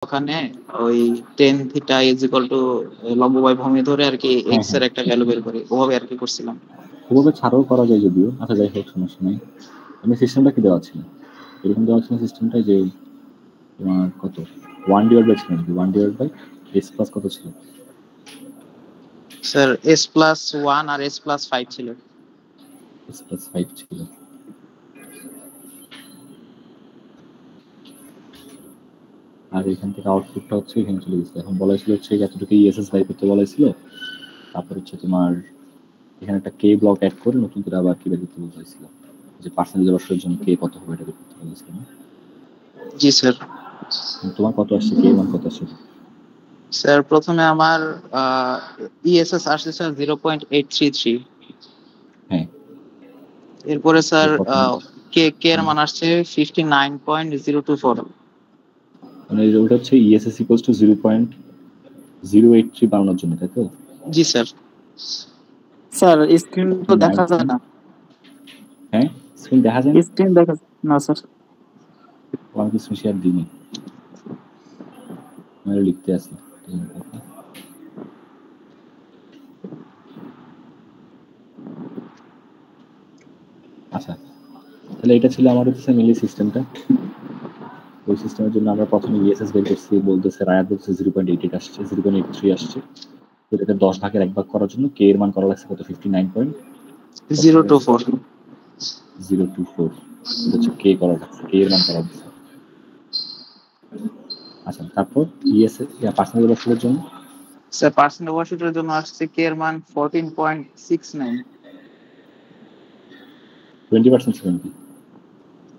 ওখানে ওই tan theta is equal two লম্ব বাই ভূমি ধরে আর কি হ্যাঁ এক্স এর একটা ভ্যালু বের করি, ওভাবে আর কি করছিলাম। ওভাবে ছাড়াও করা যায় যদিও, আচ্ছা যাই হোক সমস্যা নেই। আমি সিস্টেমটা কি দেওয়া ছিল, এরকম দেওয়া ছিল সিস্টেমটা যে তোমার কত 1/, ছিল নাকি 1/, এস প্লাস কত ছিল? স্যার এস প্লাস ওয়ান আর এস প্লাস ফাইভ ছিল। এস প্লাস 5 ছিল। আর এখান থেকে আউটপুটটা হচ্ছে এখানে চলে গেছে। এখন বলা ছিল হচ্ছে এতটুকু ইএসএস বাই করতে বলা ছিল, তারপর হচ্ছে তোমার এখানে একটা কে ব্লক অ্যাড করে নতুন করে আবার কি বের করতে বলেছিল, যে পার্সেন্টেজ বসার জন্য কে কত হবে এটা বের করতে বলেছিল। জি স্যার। তোমার কত আসছে, কে মান কত আসছে? স্যার প্রথমে আমার ইএসএস আসছে স্যার 0.833। হ্যাঁ এরপরে স্যার প্রথমে কে কে এর মান আসছে 59.024। মানে ওটা হচ্ছে ইএসএস ইকুয়ালস টু 0.083 বানানোর জন্য, তাই তো? জি স্যার। স্যার স্ক্রিন তো দেখা যায় না। হ্যাঁ স্ক্রিন দেখা যায় না, স্ক্রিন দেখা না স্যার। আমি কি স্ক্রিন শেয়ার দিইনি, আমি লিখতে আসি। আচ্ছা তাহলে এটা ছিল আমাদের হচ্ছে মিলি সিস্টেমটা। ওই সিস্টেমের জন্য আমরা প্রথমে ইএসএস বের করছি, বলতেছে রায়াত বলছে 0.88 আসছে, 0.83 আসছে। এটাকে 10 ভাগের 1 ভাগ করার জন্য কে এর মান করা লাগছে কত, 59.024। এটা হচ্ছে কে করা লাগছে, কে এর মান করা লাগছে। আচ্ছা তারপর ইএসএস পার্সেন্টেজ বসানোর জন্য স্যার পার্সেন্ট ওভারশুটের জন্য আসছে কে এর মান 14.69। 20% ছিল নাকি?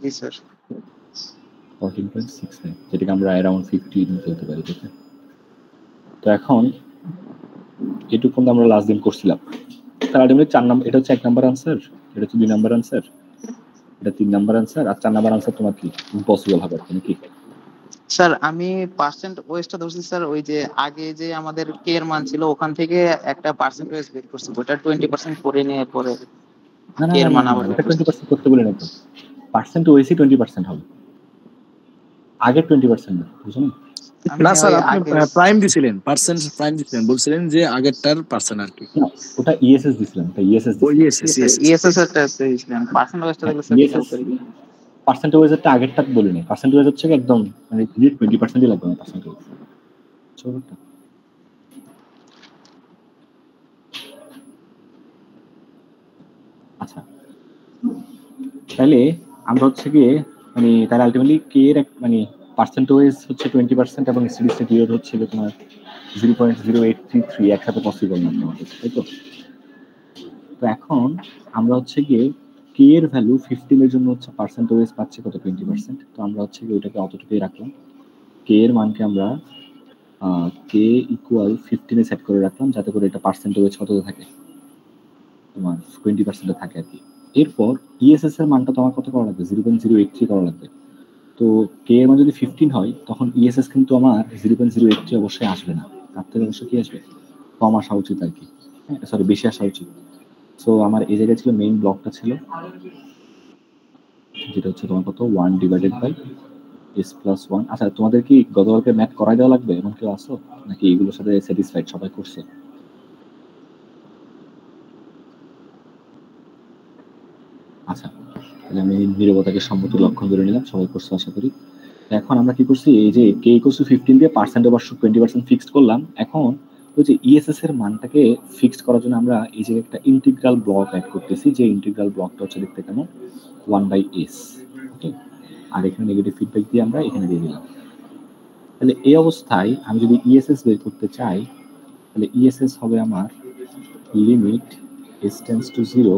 জি স্যার। 14.69, যেটাকে আমরা অ্যারাউন্ড 50 বলতে পারি। তো এখন এটুকু আমরা লাস্ট দিন করছিলাম। তার আলটিমেটলি 4 নাম্বার, এটা হচ্ছে 1 নাম্বার আনসার, এটা হচ্ছে 2 নাম্বার আনসার, এটা 3 নাম্বার আনসার, আর 4 নাম্বার আনসার তোমার কি ইম্পসিবল হবে নাকি? স্যার আমি পার্সেন্ট ওয়েজটা ধরছি স্যার, ওই যে আগে যে আমাদের কে এর মান ছিল ওখান থেকে একটা পার্সেন্টেজ বের করছি, ওটা 20% করে নিয়ে পরে না না কে না এর না মান না, আবার বের এটা করছি। 20% করতে বলি না তো, পার্সেন্ট ওয়েসি 20% হবে, আগে 20% না, বুঝছো না? না স্যার, ওই আপনি আগে প্রাইম দিছিলেন, পার্সেন্ট প্রাইম দিছিলেন, বলছিলেন যে আগেরটার পার্সেন্ট আর কি। না ওটা ইএসএস দিছিলাম, এটা ইএসএস ও দিছিলাম। ইয়েস ইএসএস এর টেস্ট দিয়েছিলাম, পার্সেন্ট ওয়েজটা দেখলে স্যার খেয়াল ইএসএস করি। পার্সেন্টেজটা আগেরটা বলি না, পার্সেন্টেজ হচ্ছে একদম মানে 20%ই লাগবে না পার্সেন্টেজ। আচ্ছা তাহলে আমরা হচ্ছে গিয়ে মানে তাহলে আলটিমেটলি কে এর মানে পার্সেন্টেজ হচ্ছে 20% এবং স্টেডি স্টেট ইউর হচ্ছে তোমার 0.0833, একসাথে পসিবল না তোমাদের, তাই তো? তো এখন আমরা হচ্ছে গিয়ে কে এর ভ্যালু 15 এর জন্য হচ্ছে পার্সেন্টেজ পাচ্ছি কত, 20%। তো আমরা হচ্ছে গিয়ে ওইটাকে অতটুকুই রাখলাম, কে এর মানকে আমরা কে ইকুয়াল 15 এ সেট করে রাখলাম, যাতে করে এটা পার্সেন্টেজ কততে থাকে, তোমার 20% থাকে আর কি। এরপর ইএসএস এর মানটা তোমার কত করা লাগবে, 0.083 করা লাগবে। তো কে এর মান যদি 15 হয় তখন ইএসএস কিন্তু আমার 0.083 অবশ্যই আসবে না, তার থেকে অবশ্যই কি আসবে, কম আসা উচিত আর কি, হ্যাঁ সরি বেশি আসা উচিত। সো আমার এই জায়গায় ছিল মেইন ব্লকটা ছিল যেটা হচ্ছে তোমার কত 1/s+1। আচ্ছা তোমাদের কি গতকালকে ম্যাথ করাই দেওয়া লাগবে এমন কেউ আসো নাকি এগুলোর সাথে স্যাটিসফাইড, সবাই করছে? আচ্ছা তাহলে আমি নীরবতাকে সম্মতি লক্ষণ ধরে নিলাম, সবাই করছে আশা করি। এখন আমরা কি করছি, এই যে কে ইকুয়াল টু 15 দিয়ে পার্সেন্ট ওভার 20% ফিক্সড করলাম। এখন ওই যে ইএসএস এর মানটাকে ফিক্সড করার জন্য আমরা এই যে একটা ইন্টিগ্রাল ব্লক অ্যাড করতেছি, যে ইন্টিগ্রাল ব্লকটা হচ্ছে দেখতে কেমন 1/s, ওকে। আর এখানে নেগেটিভ ফিডব্যাক দিয়ে আমরা এখানে দিয়ে দিলাম। তাহলে এই অবস্থায় আমি যদি ইএসএস বের করতে চাই, তাহলে ইএসএস হবে আমার লিমিট s টেন্ডস টু 0,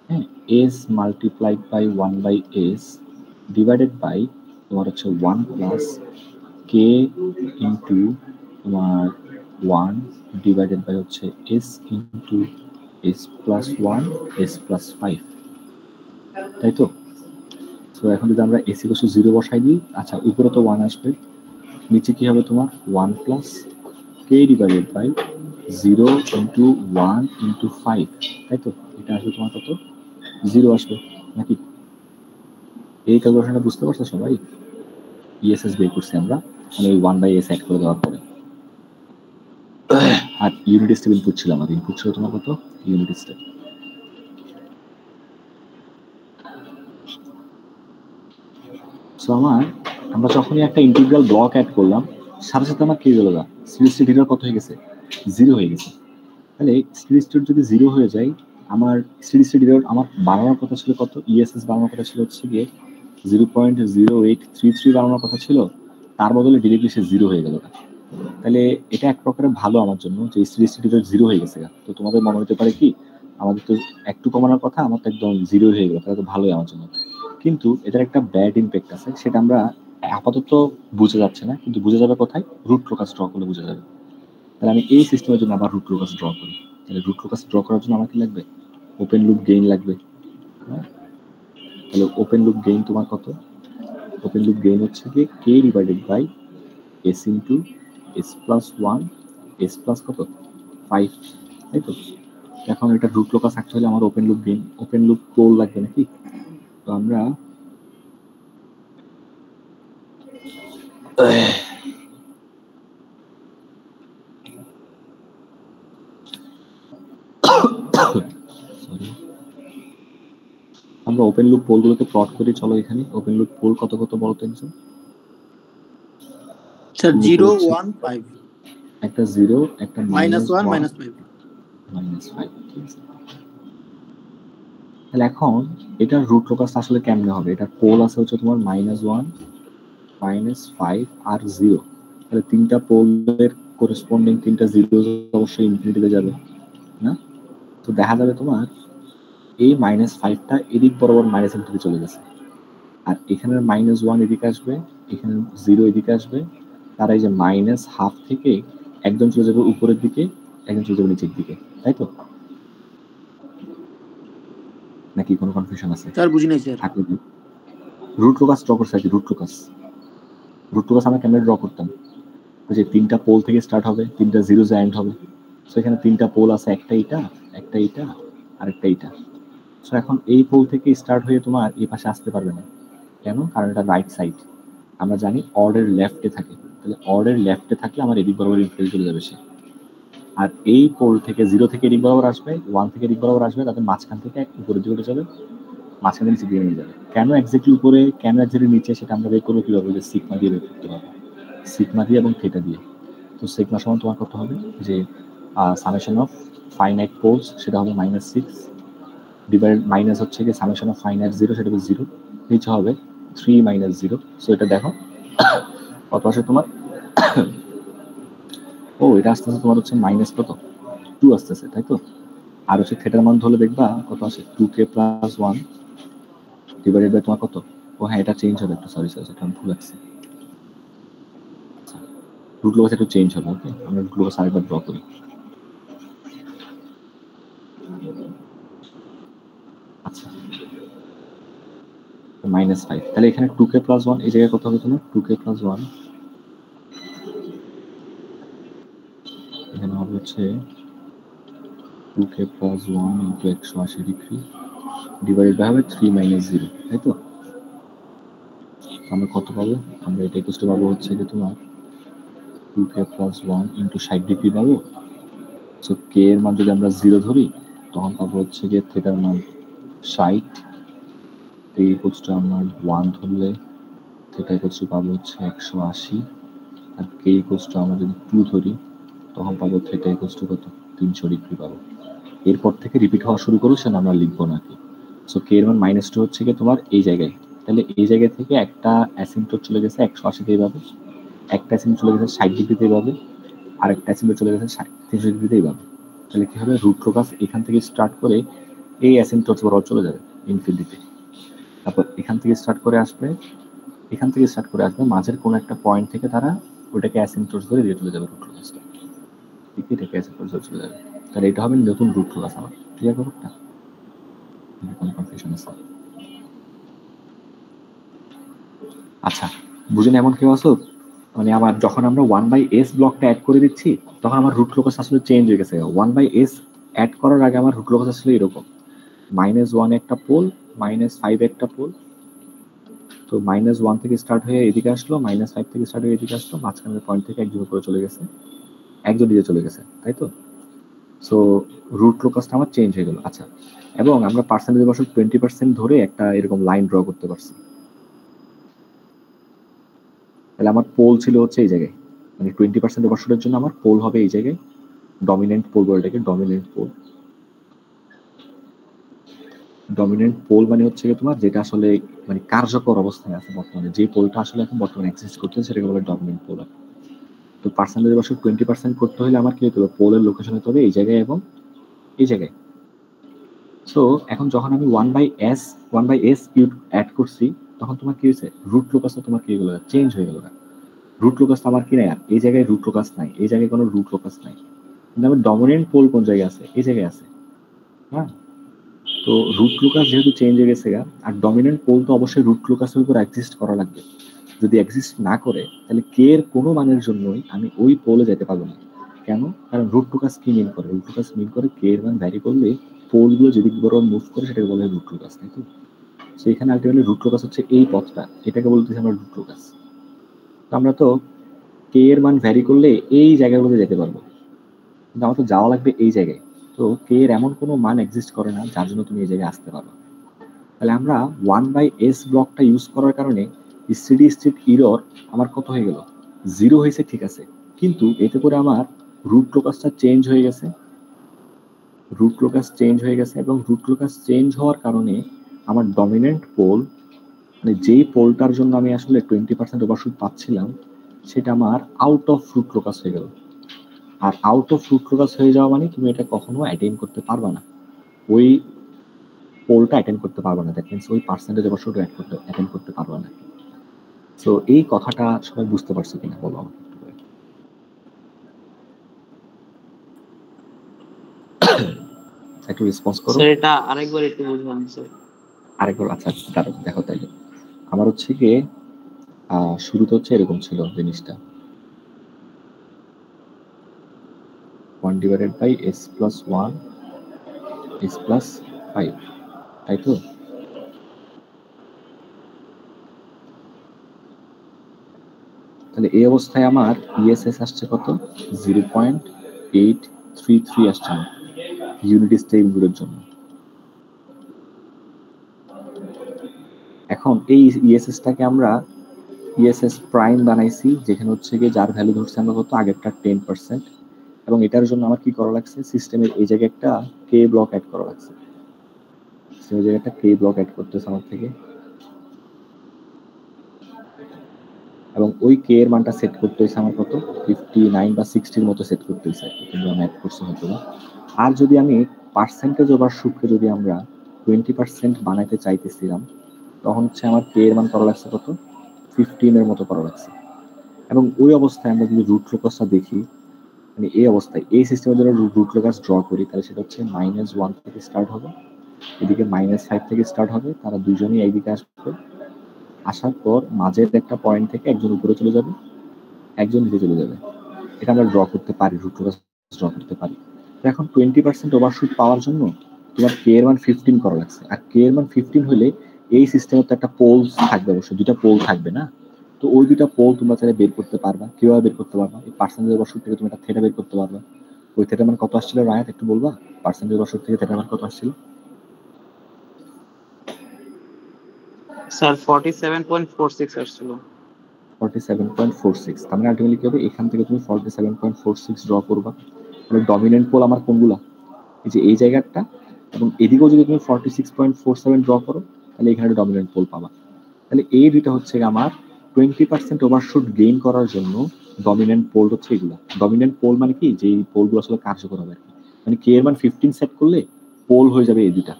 হ্যাঁ, s multiplied by 1/s divided by তোমার হচ্ছে 1 প্লাস কে ইন্টু তোমার 1 ডিভাইডেড বাই হচ্ছে s ইন্টু s+1 s+5, তাই তো? তো এখন যদি আমরা s = 0 বসাই দিই, আচ্ছা উপরে তো 1 আসবে, নিচে কি হবে তোমার 1 plus K divided by 0 into 1 into 5, তাই তো? এটা আসবে তোমার কত, 0 আসবে নাকি? এই ক্যালকুলেশনটা বুঝতে পারছো সবাই? ইএসএস বের করছি আমরা, মানে ওই 1/s অ্যাড করে দেওয়ার পরে। আর ইউনিট স্টেপ ইনপুট ছিল আমার, ইনপুট ছিল তোমার কত ইউনিট স্টেপ। সো আমরা যখনই একটা ইন্টিগ্রাল ব্লক অ্যাড করলাম সাথে সাথে আমার কি হলো না, স্টেডি স্টেট এরর কত হয়ে গেছে, 0 হয়ে গেছে। তাহলে স্টেডি স্টেট যদি 0 হয়ে যায়, আমার স্টেডি স্টেট এরর আমার বাড়ানোর কথা ছিল কত, ইএসএস বাড়ানোর কথা ছিল হচ্ছে গিয়ে 0.0833 বাড়ানোর কথা ছিল, তার বদলে ডিরেক্টলি সে 0 হয়ে গেল। তাহলে এটা এক প্রকারে ভালো আমার জন্য যে স্টেডি স্টেট এরর 0 হয়ে গেছে। তো তোমাদের মনে হতে পারে কি আমাদের তো একটু কমানোর কথা, আমার তো একদম 0 হয়ে গেল, তাহলে তো ভালোই আমার জন্য। কিন্তু এটার একটা ব্যাড ইম্প্যাক্ট আছে, সেটা আমরা আপাতত বুঝে যাচ্ছে না, কিন্তু বুঝে যাবে কোথায়, রুট লোকাস ড্র করলে বুঝে যাবে। তাহলে আমি এই সিস্টেমের জন্য আবার রুট লোকাস ড্র করি। তাহলে রুট লোকাস ড্র করার জন্য আমার কি লাগবে, ওপেন লুপ গেইন লাগবে। তাহলে ওপেন লুপ গেইন তোমার কত, ওপেন লুপ গেইন হচ্ছে কি K divided by S into S plus 1 s plus কত 5, তাই তো। এখন এটা রুট লোকাস অ্যাকচুয়ালি আমার open loop gain, open loop pole লাগবে নাকি। তো আমরা আমরা ওপেন লুপ পোলগুলোকে প্লট করি, চলো এখানে ওপেন লুপ পোল কত কত বলতো একজন স্যার 0 1 5, একটা 0 একটা -1 -5, -5, ঠিক আছে। তাহলে এখন এটার রুট লোকাস আসলে কেমনে হবে, এটার পোল আছে হচ্ছে তোমার -1 -5 আর 0। তাহলে তিনটা পোলের করেসপন্ডিং তিনটা 0 অবশ্যই ইনফিনিটিতে যাবে না। তো দেখা যাবে তোমার এই -5টা এদিক বরাবর -ইনফিনিটি চলে গেছে, আর এখানে -1 এদিকে আসবে, এখানে 0 এদিকে আসবে। তার এই যে -12 থেকে একজন চলে যাবে উপরের দিকে, একজন চলে যাবে নিচের দিকে, তাই তো। নাকি কোনো কনফিউশন আছে? স্যার বুঝি নাই স্যার। রুট লোকাস ড্র করছে আর কি, রুট লোকাস আমরা কেমনে ড্র করতাম, ওই যে তিনটা পোল থেকে স্টার্ট হবে, তিনটা 0 এন্ড হবে। সো এখানে তিনটা পোল আছে, একটা এটা আর একটা এটা। সো এখন এই পোল থেকে স্টার্ট হয়ে তোমার এই পাশে আসতে পারবে না, কেন, কারণ এটা রাইট সাইড। আমরা জানি অর্ডের লেফটে থাকে, তাহলে অর্ডের লেফটে থাকলে আমার এদিক বরাবর ইনফিনিটি চলে যাবে সে। আর এই পোল থেকে 0 থেকে এদিক বরাবর আসবে, 1 থেকে এদিক বরাবর আসবে, তাদের মাঝখান থেকে উপরের দিকে উঠে যাবে, মাঝখানে নিচে দিয়ে নিয়ে যাবে। কেন এক্স্যাক্টলি উপরে কেন এক্স্যাক্টলি নিচে সেটা আমরা বের করবো কিভাবে, যে সিগমা দিয়ে বের করতে পারবো, সিগমা দিয়ে এবং থিটা দিয়ে। তো সিগমা সমান তোমার কত হবে, যে সামেশন অফ ফাইনাইট পোলস সেটা হবে -6 ডিভাইড মাইনাস হচ্ছে কি সামেশন অফ ফাইনাইট 0 সেটা হবে 0, নিচে হবে 3 - 0। সো এটা দেখো কত আসে তোমার, ও এটা আসতেছে তোমার হচ্ছে মাইনাস কত 2 আসতেছে, তাই তো। আর হচ্ছে থিটার মান ধরলে দেখবা কত আসে 2k + 1 ডিভাইডেড বাই তোমার কত, ও হ্যাঁ এটা চেঞ্জ হবে একটু, সরি এটা আমি ভুল লাগছে, রুট লোকাস একটু চেঞ্জ হবে। ওকে, আমরা রুট লোকাস আরেকবার ড্র করি। আচ্ছা -5, তাহলে এখানে 2k + 1 এই জায়গায় কত হবে তোমার 2k + 1, এখানে হবে হচ্ছে 2k + 1 × 180 ডিগ্রি ডিভাইডেড বাই হবে 3 - 0, তাই তো। আমরা কত পাবো, আমরা এটা ইকুয়াল পাবো হচ্ছে যে তোমার 2k + 1 × 60 ডিগ্রি পাবো। সো k এর মান যদি আমরা 0 ধরি তখন পাবো হচ্ছে যে থিটার মান 60, এই ইকুয়াল আমরা 1 ধরলে থিটা ইকুয়াল পাবো হচ্ছে 180, আর k ইকুয়াল আমরা যদি 2 ধরি তখন পাবো থিটা ইকুয়াল কত 300 ডিগ্রি পাবো। এরপর থেকে রিপিট হওয়া শুরু করো, সেটা আমরা লিখবো না কি। সো k এর মান -2 হচ্ছে কি তোমার এই জায়গায়, তাহলে এই জায়গা থেকে একটা অ্যাসিম্পটোট চলে গেছে 180 তে পাবে, একটা অ্যাসিম্পটোট চলে গেছে 60 ডিগ্রিতে পাবে, আর একটা অ্যাসিম্পটোট চলে গেছে 300 ডিগ্রিতেই পাবে। তাহলে কি হবে, রুট লোকাস এখান থেকে স্টার্ট করে এই অ্যাসিম্পটোট বরাবর চলে যাবে ইনফিনিটিতে, তারপর এখান থেকে স্টার্ট করে আসবে, মাঝের কোনো একটা পয়েন্ট থেকে তারা ওটাকে অ্যাসিম্পটোট ধরে দিয়ে চলে যাবে রুট লোকাসটা, ঠিক আছে, এটাকে অ্যাসিম্পটোট ধরে চলে যাবে। তাহলে এটা হবে নতুন রুট লোকাস আমার, ক্লিয়ার করো না, কোনো কনফিউশন আছে? আচ্ছা বুঝেন এমন কেউ আসো, মানে আমার যখন আমরা 1/s ব্লকটা অ্যাড করে দিচ্ছি তখন আমার রুট লোকাস আসলে চেঞ্জ হয়ে গেছে। 1/s অ্যাড করার আগে আমার রুট লোকাস আসলে এরকম -1 একটা পোল, -5 একটা পোল, তো -1 থেকে স্টার্ট হয়ে এদিকে আসলো, -5 থেকে স্টার্ট হয়ে এদিকে আসলো, মাঝখানের পয়েন্ট থেকে একজন উপরে চলে গেছে, একজন নিচে চলে গেছে, তাই তো? সো রুট লোকাসটা আমার চেঞ্জ হয়ে গেল। আচ্ছা, এবং আমরা পার্সেন্টেজ বছর 20% ধরে একটা এরকম লাইন ড্র করতে পারছি। তাহলে আমার পোল ছিল হচ্ছে এই জায়গায়, মানে 20% ওভারশুটের জন্য আমার পোল হবে এই জায়গায়, ডমিনেন্ট পোল বলে এটাকে, ডমিনেন্ট পোল। ডমিনেন্ট পোল মানে হচ্ছে তোমার যেটা আসলে মানে কার্যকর অবস্থায় আছে বর্তমানে, যে পোলটা আসলে এখন বর্তমানে এক্সিস্ট করতেছে সেটাকে বলে ডমিনেন্ট পোল। তো পার্সেন্টেজ বছর 20% করতে হলে আমার কি হতে হবে, পোলের লোকেশন হতে হবে এই জায়গায় এবং এই জায়গায়। সো এখন যখন আমি 1/s কিউব অ্যাড করছি, তখন তোমার কি হয়েছে, রুট লোকাসটা তোমার কি হয়ে গেল, চেঞ্জ হয়ে গেল না। রুট লোকাসটা আমার কি নাই, আর এই জায়গায় রুট লোকাস নাই, এই জায়গায় কোনো রুট লোকাস নাই, কিন্তু আমার ডমিনেন্ট পোল কোন জায়গায় আছে, এই জায়গায় আছে। হ্যাঁ, তো রুট লোকাস যেহেতু চেঞ্জ হয়ে গেছে, আর ডমিনেন্ট পোল তো অবশ্যই রুট লোকাসের উপর এক্সিস্ট করা লাগবে। যদি এক্সিস্ট না করে তাহলে কে এর কোনো মানের জন্যই আমি ওই পোলে যেতে পারবো না। কেন? কারণ রুট লোকাস কি মিন করে, রুট লোকাস মিন করে কে এর মান ভ্যারি করলে পোলগুলো যেদিক বরাবর মুভ করে সেটাকে বলে রুট লোকাস, তাই তো? সেইখানে আলটিমেটলি রুট লোকাস হচ্ছে এই পথটা, এটাকে বলতেছি আমরা রুট লোকাস। তো আমরা তো কে এর মান ভ্যারি করলে এই জায়গাগুলোতে যেতে পারবো, কিন্তু আমার তো যাওয়া লাগবে এই জায়গায়। তো কে এর এমন কোনো মান এক্সিস্ট করে না যার জন্য তুমি এই জায়গায় আসতে পারো। তাহলে আমরা 1/s ব্লকটা ইউজ করার কারণে স্টেডি স্টেট এরর আমার কত হয়ে গেল, 0 হয়েছে, ঠিক আছে, কিন্তু এতে করে আমার রুট লোকাসটা চেঞ্জ হয়ে গেছে, রুট লোকাস চেঞ্জ হয়ে গেছে, এবং রুট লোকাস চেঞ্জ হওয়ার কারণে আমার ডমিনেন্ট পোল, মানে যেই পোলটার জন্য আমি আসলে 20% ওভারশুট পাচ্ছিলাম, সেটা আমার আউট অফ রুট লোকাস হয়ে গেল। আর আউট অফ রুট লোকাস হয়ে যাওয়া মানে তুমি এটা কখনো অ্যাটেইন করতে পারবা না, ওই পোলটা অ্যাটেন্ড করতে পারবে না, দ্যাট মিন্স ওই পার্সেন্টেজ অবশ্যই অ্যাটেন্ড করতে পারবে না। সো এই কথাটা সবাই বুঝতে পারছে কিনা বলো আমাকে একটু করে। একটু রেসপন্স করো। স্যার এটা আরেকবার একটু বুঝবেন স্যার। আরেকবার? আচ্ছা দাঁড়াও, দেখো তাইলে আমার হচ্ছে গিয়ে শুরুতে হচ্ছে এরকম ছিল জিনিসটা, 1/s+1 s+5, তাই তো? তাহলে এই অবস্থায় আমার ইএসএস আসছে কত, 0.833 আসছে আমার ইউনিট স্টেপগুলোর জন্য। এখন এই ইএসএসটাকে আমরা ইএসএস প্রাইম বানাইছি, যেখানে হচ্ছে গিয়ে যার ভ্যালু ধরছে আমরা কত, আগেরটা 10%, এবং এটার জন্য আমার কি করা লাগছে, সিস্টেমের এই জায়গায় একটা কে ব্লক অ্যাড করা লাগছে, সেই জায়গায় একটা কে ব্লক অ্যাড করতেছে আমার থেকে, এবং ওই কে এর মানটা সেট করতে হয়েছে আমার কত, 59 বা 60 মতো সেট করতে হয়েছে, কিন্তু আমি অ্যাড করছি হয়তো না। আর যদি আমি পার্সেন্টেজ ওভারশুটকে যদি আমরা 20% বানাইতে চাইতেছিলাম, তখন হচ্ছে আমার কে এর মান করা লাগছে কত, 15 এর মতো করা লাগছে। এবং ওই অবস্থায় আমরা যদি রুট লোকাসটা দেখি, মানে এই অবস্থায় এই সিস্টেমে যদি রুট লোকাস ড্র করি, তাহলে সেটা হচ্ছে -1 থেকে স্টার্ট হবে, এদিকে -5 থেকে স্টার্ট হবে, তারা দুজনেই এইদিকে আসবে, আসার পর মাঝের একটা পয়েন্ট থেকে একজন উপরে চলে যাবে, একজন নিচে চলে যাবে। এটা আমরা ড্র করতে পারি, রুট লোকাস ড্র করতে পারি। এখন 20% ওভারশুট পাওয়ার জন্য তোমার কে এর মান 15 করা লাগছে, আর কে এর মান 15 হলে এই সিস্টেমে তো একটা পোল থাকবে, অবশ্যই দুইটা পোল থাকবে না? তো ওই দুইটা পোল তোমরা চাইলে বের করতে পারবা। কিভাবে বের করতে পারবা? এই পার্সেন্টেজ ওভারশুট থেকে তুমি একটা থেটা বের করতে পারবা। ওই থেটার মান কত আসছিল রায়াত, একটু বলবা? পার্সেন্টেজ ওভারশুট থেকে থেটার মান কত আসছিল? স্যার 47.46 আসছিল। 47.46। তার মানে আলটিমেটলি কি হবে, এখান থেকে তুমি 47.46 ড্র করবা। তাহলে ডমিনেন্ট পোল আমার কোনগুলা, এই যে এই জায়গাটা, এবং এদিকেও যদি তুমি 46.47 ড্র করো, তাহলে এখানে ডমিনেন্ট পোল পাবা। তাহলে এই দুইটা হচ্ছে আমার 20% ওভারশুট গেইন করার জন্য ডমিনেন্ট পোল হচ্ছে এগুলো। ডমিনেন্ট পোল মানে কি, যে পোলগুলো আসলে কার্যকর হবে আর কি, মানে কে এর মান 15 সেট করলে পোল হয়ে যাবে এই দুইটা,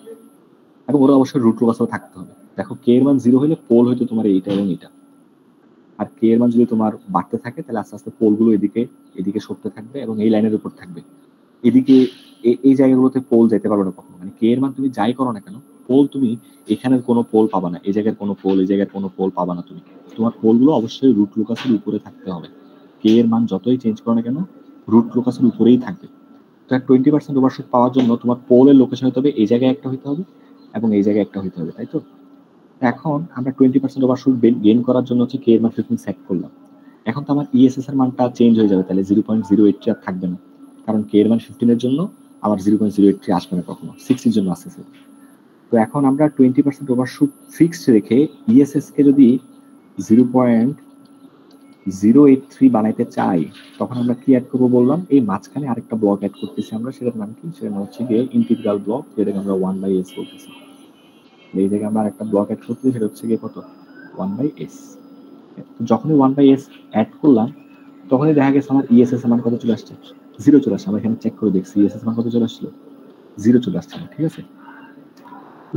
এবং ওরা অবশ্যই রুট লোকাসও থাকতে হবে। দেখো কে এর মান 0 হলে পোল হইতো তোমার এইটা এবং এটা, আর কে এর মান যদি তোমার বাড়তে থাকে তাহলে আস্তে আস্তে পোলগুলো এদিকে এদিকে সরতে থাকবে এবং এই লাইনের উপর থাকবে। এদিকে এই জায়গাগুলোতে পোল যেতে পারবে না কখনো, মানে কে এর মান তুমি যাই করো না কেন, পোল তুমি এখানের কোনো পোল পাবা না, এই জায়গার কোনো পোল, এই জায়গার কোনো পোল পাবা না তুমি। তোমার পোলগুলো অবশ্যই রুট লোকাসের উপরে থাকতে হবে। কে এর মান যতই চেঞ্জ করো না কেন, রুট লোকাসের উপরেই থাকবে। তো 20% ওভারশুট পাওয়ার জন্য তোমার পোলের লোকেশন হতে হবে এই জায়গায় একটা হইতে হবে এবং এই জায়গায় একটা হইতে হবে, তাই তো? এখন আমরা 20% ওভারশুট গেইন করার জন্য হচ্ছে কে এর মান 15 সেট করলাম। এখন তো আমার ইএসএস এর মানটা চেঞ্জ হয়ে যাবে, তাহলে 0.083 আর থাকবে না, কারণ কে এর মান 15 এর জন্য আমার 0.083 আসবে না কখনো, 6 এর জন্য আসছে। তো এখন আমরা 20% ওভারশুট ফিক্সড রেখে ইএসএস কে যদি 0.083 বানাইতে চাই, তখন আমরা কি অ্যাড করবো বললাম, এই মাঝখানে আরেকটা ব্লক অ্যাড করতেছি আমরা, সেটার নাম কি, সেটার নাম হচ্ছে গিয়ে ইন্টিগ্রাল ব্লক, যেটাকে আমরা 1/s বলতেছি। এই জায়গায় আমরা আরেকটা ব্লক অ্যাড করতেছি, সেটা হচ্ছে গিয়ে কত, 1/s। যখনই 1/s অ্যাড করলাম তখনই দেখা গেছে আমার ইএসএস মান কত চলে আসছে, 0 চলে আসছে। আমরা এখানে চেক করে দেখছি ইএসএস মান কত চলে আসছিল, 0 চলে আসছে। ঠিক আছে,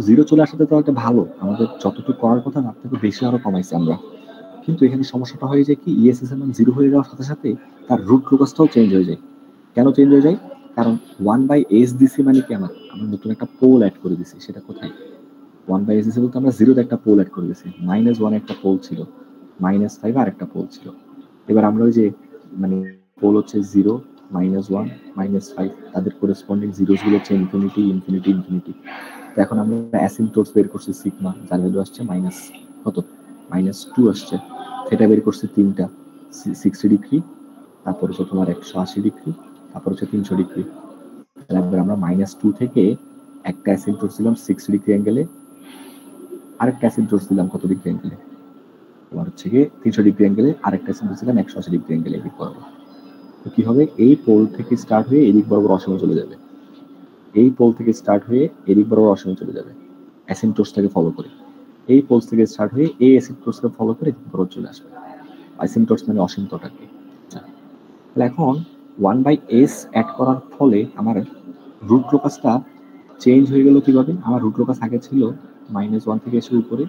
0 চলে আসাতে তো একটা ভালো, আমাদের যতটুকু করার কথা তার থেকে বেশি আরো কমাইছি আমরা। কিন্তু এখানে সমস্যাটা হয়ে যায় কি, ইএসএস এর মান 0 হয়ে যাওয়ার সাথে সাথে তার রুট লোকাসটাও চেঞ্জ হয়ে যায়। কেন চেঞ্জ হয়ে যায়, কারণ 1/s দিছি মানে কি, আমরা নতুন একটা পোল অ্যাড করে দিছি। সেটা কোথায়, 1/s দিছি বলতে আমরা 0 তে একটা পোল অ্যাড করে দিছি, -1 একটা পোল ছিল, -5 আর একটা পোল ছিল। এবার আমরা ওই যে মানে পোল হচ্ছে 0, -1, -5, তাদের করেসপন্ডিং জিরোস গুলো হচ্ছে ইনফিনিটি ইনফিনিটি ইনফিনিটি। তো এখন আমরা অ্যাসিম্পটোটস বের করছি সিগমা, যার ভ্যালু আসছে মাইনাস কত, -2 আসছে। সেটা বের করছি তিনটা, 60 ডিগ্রি, তারপর হচ্ছে তোমার 180 ডিগ্রি, তারপর হচ্ছে 300 ডিগ্রি। একবার আমরা -2 থেকে একটা অ্যাসিম্পটোটস দিলাম 60 ডিগ্রি অ্যাঙ্গেলে, আরেকটা অ্যাসিম্পটোটস দিলাম কত ডিগ্রি অ্যাঙ্গেলে, তোমার হচ্ছে গিয়ে 300 ডিগ্রি অ্যাঙ্গেলে, আরেকটা অ্যাসিম্পটোটস দিলাম 180 ডিগ্রি অ্যাঙ্গেলে। এদিক বরাবর তো কি হবে, এই পোল থেকে স্টার্ট হয়ে এদিক বরাবর অসীমে চলে যাবে, এই পোল থেকে স্টার্ট হয়ে এদিক বরাবর অসীমে চলে যাবে অ্যাসিম্পটোটসটাকে ফলো করে। এই পোল থেকে স্টার্ট হয়ে এই অ্যাসিম্পটোটসকে ফলো করে এদিক বরাবর চলে আসবে। অ্যাসিম্পটোটস মানে অসীমটাকে। তাহলে এখন 1/s অ্যাড করার ফলে আমার রুট লোকাসটা চেঞ্জ হয়ে গেল কিভাবে, আমার রুট লোকাস আগে ছিল -1 থেকে এসে উপরে,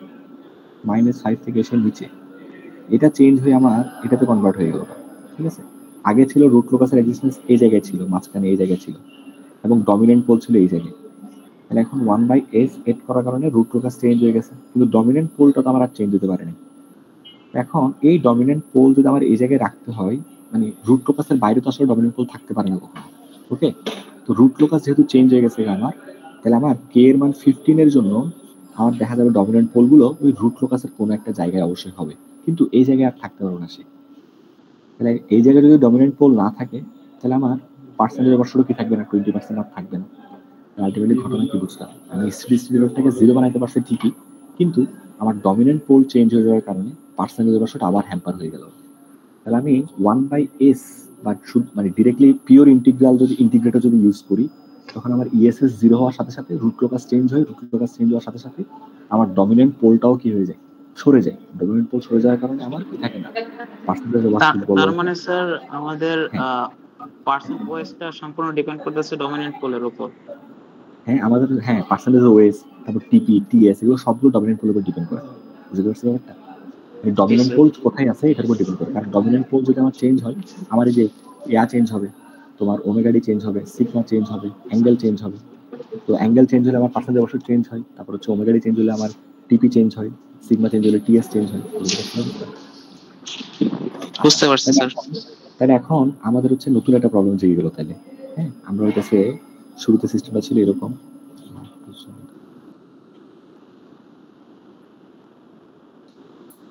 -5 থেকে এসে নিচে, এটা চেঞ্জ হয়ে আমার এটাতে কনভার্ট হয়ে গেল। ঠিক আছে, আগে ছিল রুট লোকাসের এক্সিস্টেন্স এই জায়গায় ছিল, মাঝখানে এই জায়গায় ছিল, এবং ডমিনেন্ট পোল ছিল এই জায়গায়। তাহলে এখন 1/s এড করার কারণে রুট লোকাস চেঞ্জ হয়ে গেছে, কিন্তু ডমিনেন্ট পোলটা তো আমার আর চেঞ্জ হতে পারেনি। এখন এই ডমিনেন্ট পোল যদি আমার এই জায়গায় রাখতে হয়, মানে রুট লোকাসের বাইরে তো আসলে ডমিনেন্ট পোল থাকতে পারে না কখনো। ওকে, তো রুট লোকাস যেহেতু চেঞ্জ হয়ে গেছে আমার, তাহলে আমার কে এর মান 15 এর জন্য আমার দেখা যাবে ডমিনেন্ট পোলগুলো ওই রুট লোকাসের কোনো একটা জায়গায় অবশ্যই হবে, কিন্তু এই জায়গায় আর থাকতে পারবে না সে। তাহলে এই জায়গায় যদি ডমিনেন্ট পোল না থাকে, তাহলে আমার পার্সেন্টেজ অবশ্যই কি থাকবে না, 20% আর থাকবে না। আলটিমেটলি ঘটনা কি বুঝলাম, আমি স্টেটিস্টিক্যালটাকে 0 বানাইতে পারছি ঠিকই, কিন্তু আমার ডমিনেন্ট পোল চেঞ্জ হয়ে যাওয়ার কারণে পার্সেন্টেজ অবশ্যই আবার হ্যাম্পার হয়ে গেল। তাহলে আমি 1/s বা মানে ডিরেক্টলি পিওর ইন্টিগ্রাল যদি ইন্টিগ্রেটর যদি ইউজ করি, তখন আমার ইএসএস 0 হওয়ার সাথে সাথে রুট লোকাস চেঞ্জ হয়, রুট লোকাস চেঞ্জ হওয়ার সাথে সাথে আমার ডমিনেন্ট পোলটাও কি হয়ে যায়, সরে যায়। ডমিনেন্ট পোল সরে যাওয়ার কারণে আমার কি থাকে না, পার্সেন্টেজ ওভারশুট বলো। তার মানে স্যার আমাদের পার্সেন্ট ওয়েসটা সম্পূর্ণ ডিপেন্ড করতেছে ডমিনেন্ট পোলের উপর। হ্যাঁ, আমাদের হ্যাঁ পার্সেন্টেজ ওয়েস, তারপর টিপি টিএস, এগুলো সবগুলো ডমিনেন্ট পোলের উপর ডিপেন্ড করে। বুঝতে পারছি ব্যাপারটা, ডমিনেন্ট পোল কোথায় আছে এটার উপর ডিপেন্ড করে। কারণ ডমিনেন্ট পোল যদি আমার চেঞ্জ হয়, আমার এই যে চেঞ্জ হবে, তোমার ওমেগা ডি চেঞ্জ হবে, সিগমা চেঞ্জ হবে, অ্যাঙ্গেল চেঞ্জ হবে। তো অ্যাঙ্গেল চেঞ্জ হলে আমার পার্সেন্টেজ অবশ্যই চেঞ্জ হয়, তারপর হচ্ছে ওমেগা ডি চেঞ্জ হলে আমার টিপি চেঞ্জ হয়, সিগমা চেঞ্জ হলে টিএস চেঞ্জ হয়। বুঝতে পারছি স্যার। তাহলে এখন আমাদের হচ্ছে নতুন একটা প্রবলেম জেগে গেল। তাহলে হ্যাঁ, আমরা ওই কাছে শুরুতে সিস্টেমটা ছিল এরকম,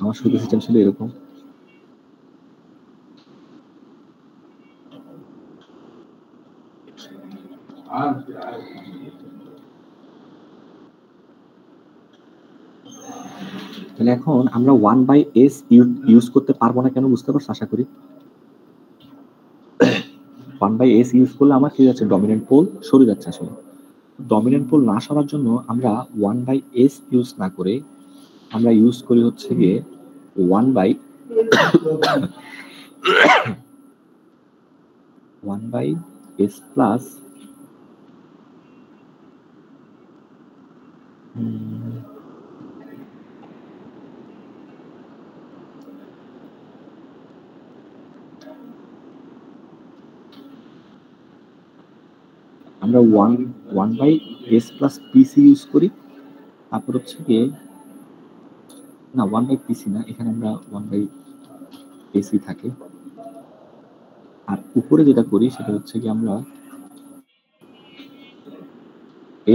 আমার শুরুতে সিস্টেম ছিল এরকম, তাহলে এখন আমরা 1/s ইউজ করতে পারবো না কেন, বুঝতে পারছো আশা করি। 1/s ইউজ করলে আমার কি যাচ্ছে, ডমিনেন্ট পোল সরে যাচ্ছে। আসলে ডমিনেন্ট পোল না সরার জন্য আমরা 1/s ইউজ না করে আমরা ইউজ করি হচ্ছে গিয়ে 1/s প্লাস আমরা 1/s প্লাস পিসি ইউজ করি। তারপর হচ্ছে গিয়ে না 1/pc না, এখানে আমরা 1/ac থাকে। আর উপরে যেটা করি সেটা হচ্ছে কি আমরা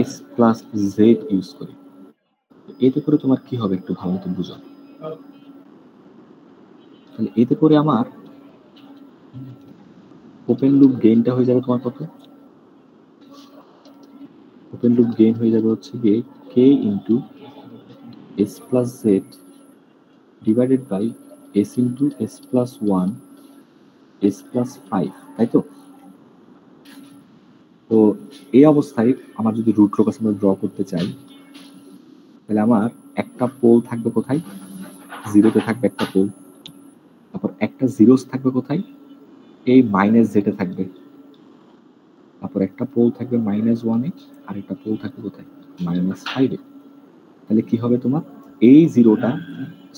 s প্লাস z ইউজ করি। এতে করে তোমার কি হবে একটু ভালো মতো বুঝো। তাহলে এতে করে আমার ওপেন লুপ গেইনটা হয়ে যাবে তোমার কত? ওপেন লুপ গেইন হয়ে যাবে হচ্ছে গিয়ে K into S plus Z divided by S into S plus one S plus five, তাই তো? তো এই অবস্থায় আমার যদি রুট লোকাস আমরা ড্র করতে চাই, তাহলে আমার একটা পোল থাকবে কোথায়? জিরোতে থাকবে একটা পোল, তারপর একটা জিরোস থাকবে কোথায়? এই মাইনাস জেডে থাকবে, তারপর একটা পোল থাকবে মাইনাস ওয়ানে, আর একটা পোল থাকবে কোথায়? মাইনাস ফাইভে। তাহলে কি হবে তোমার? এই জিরোটা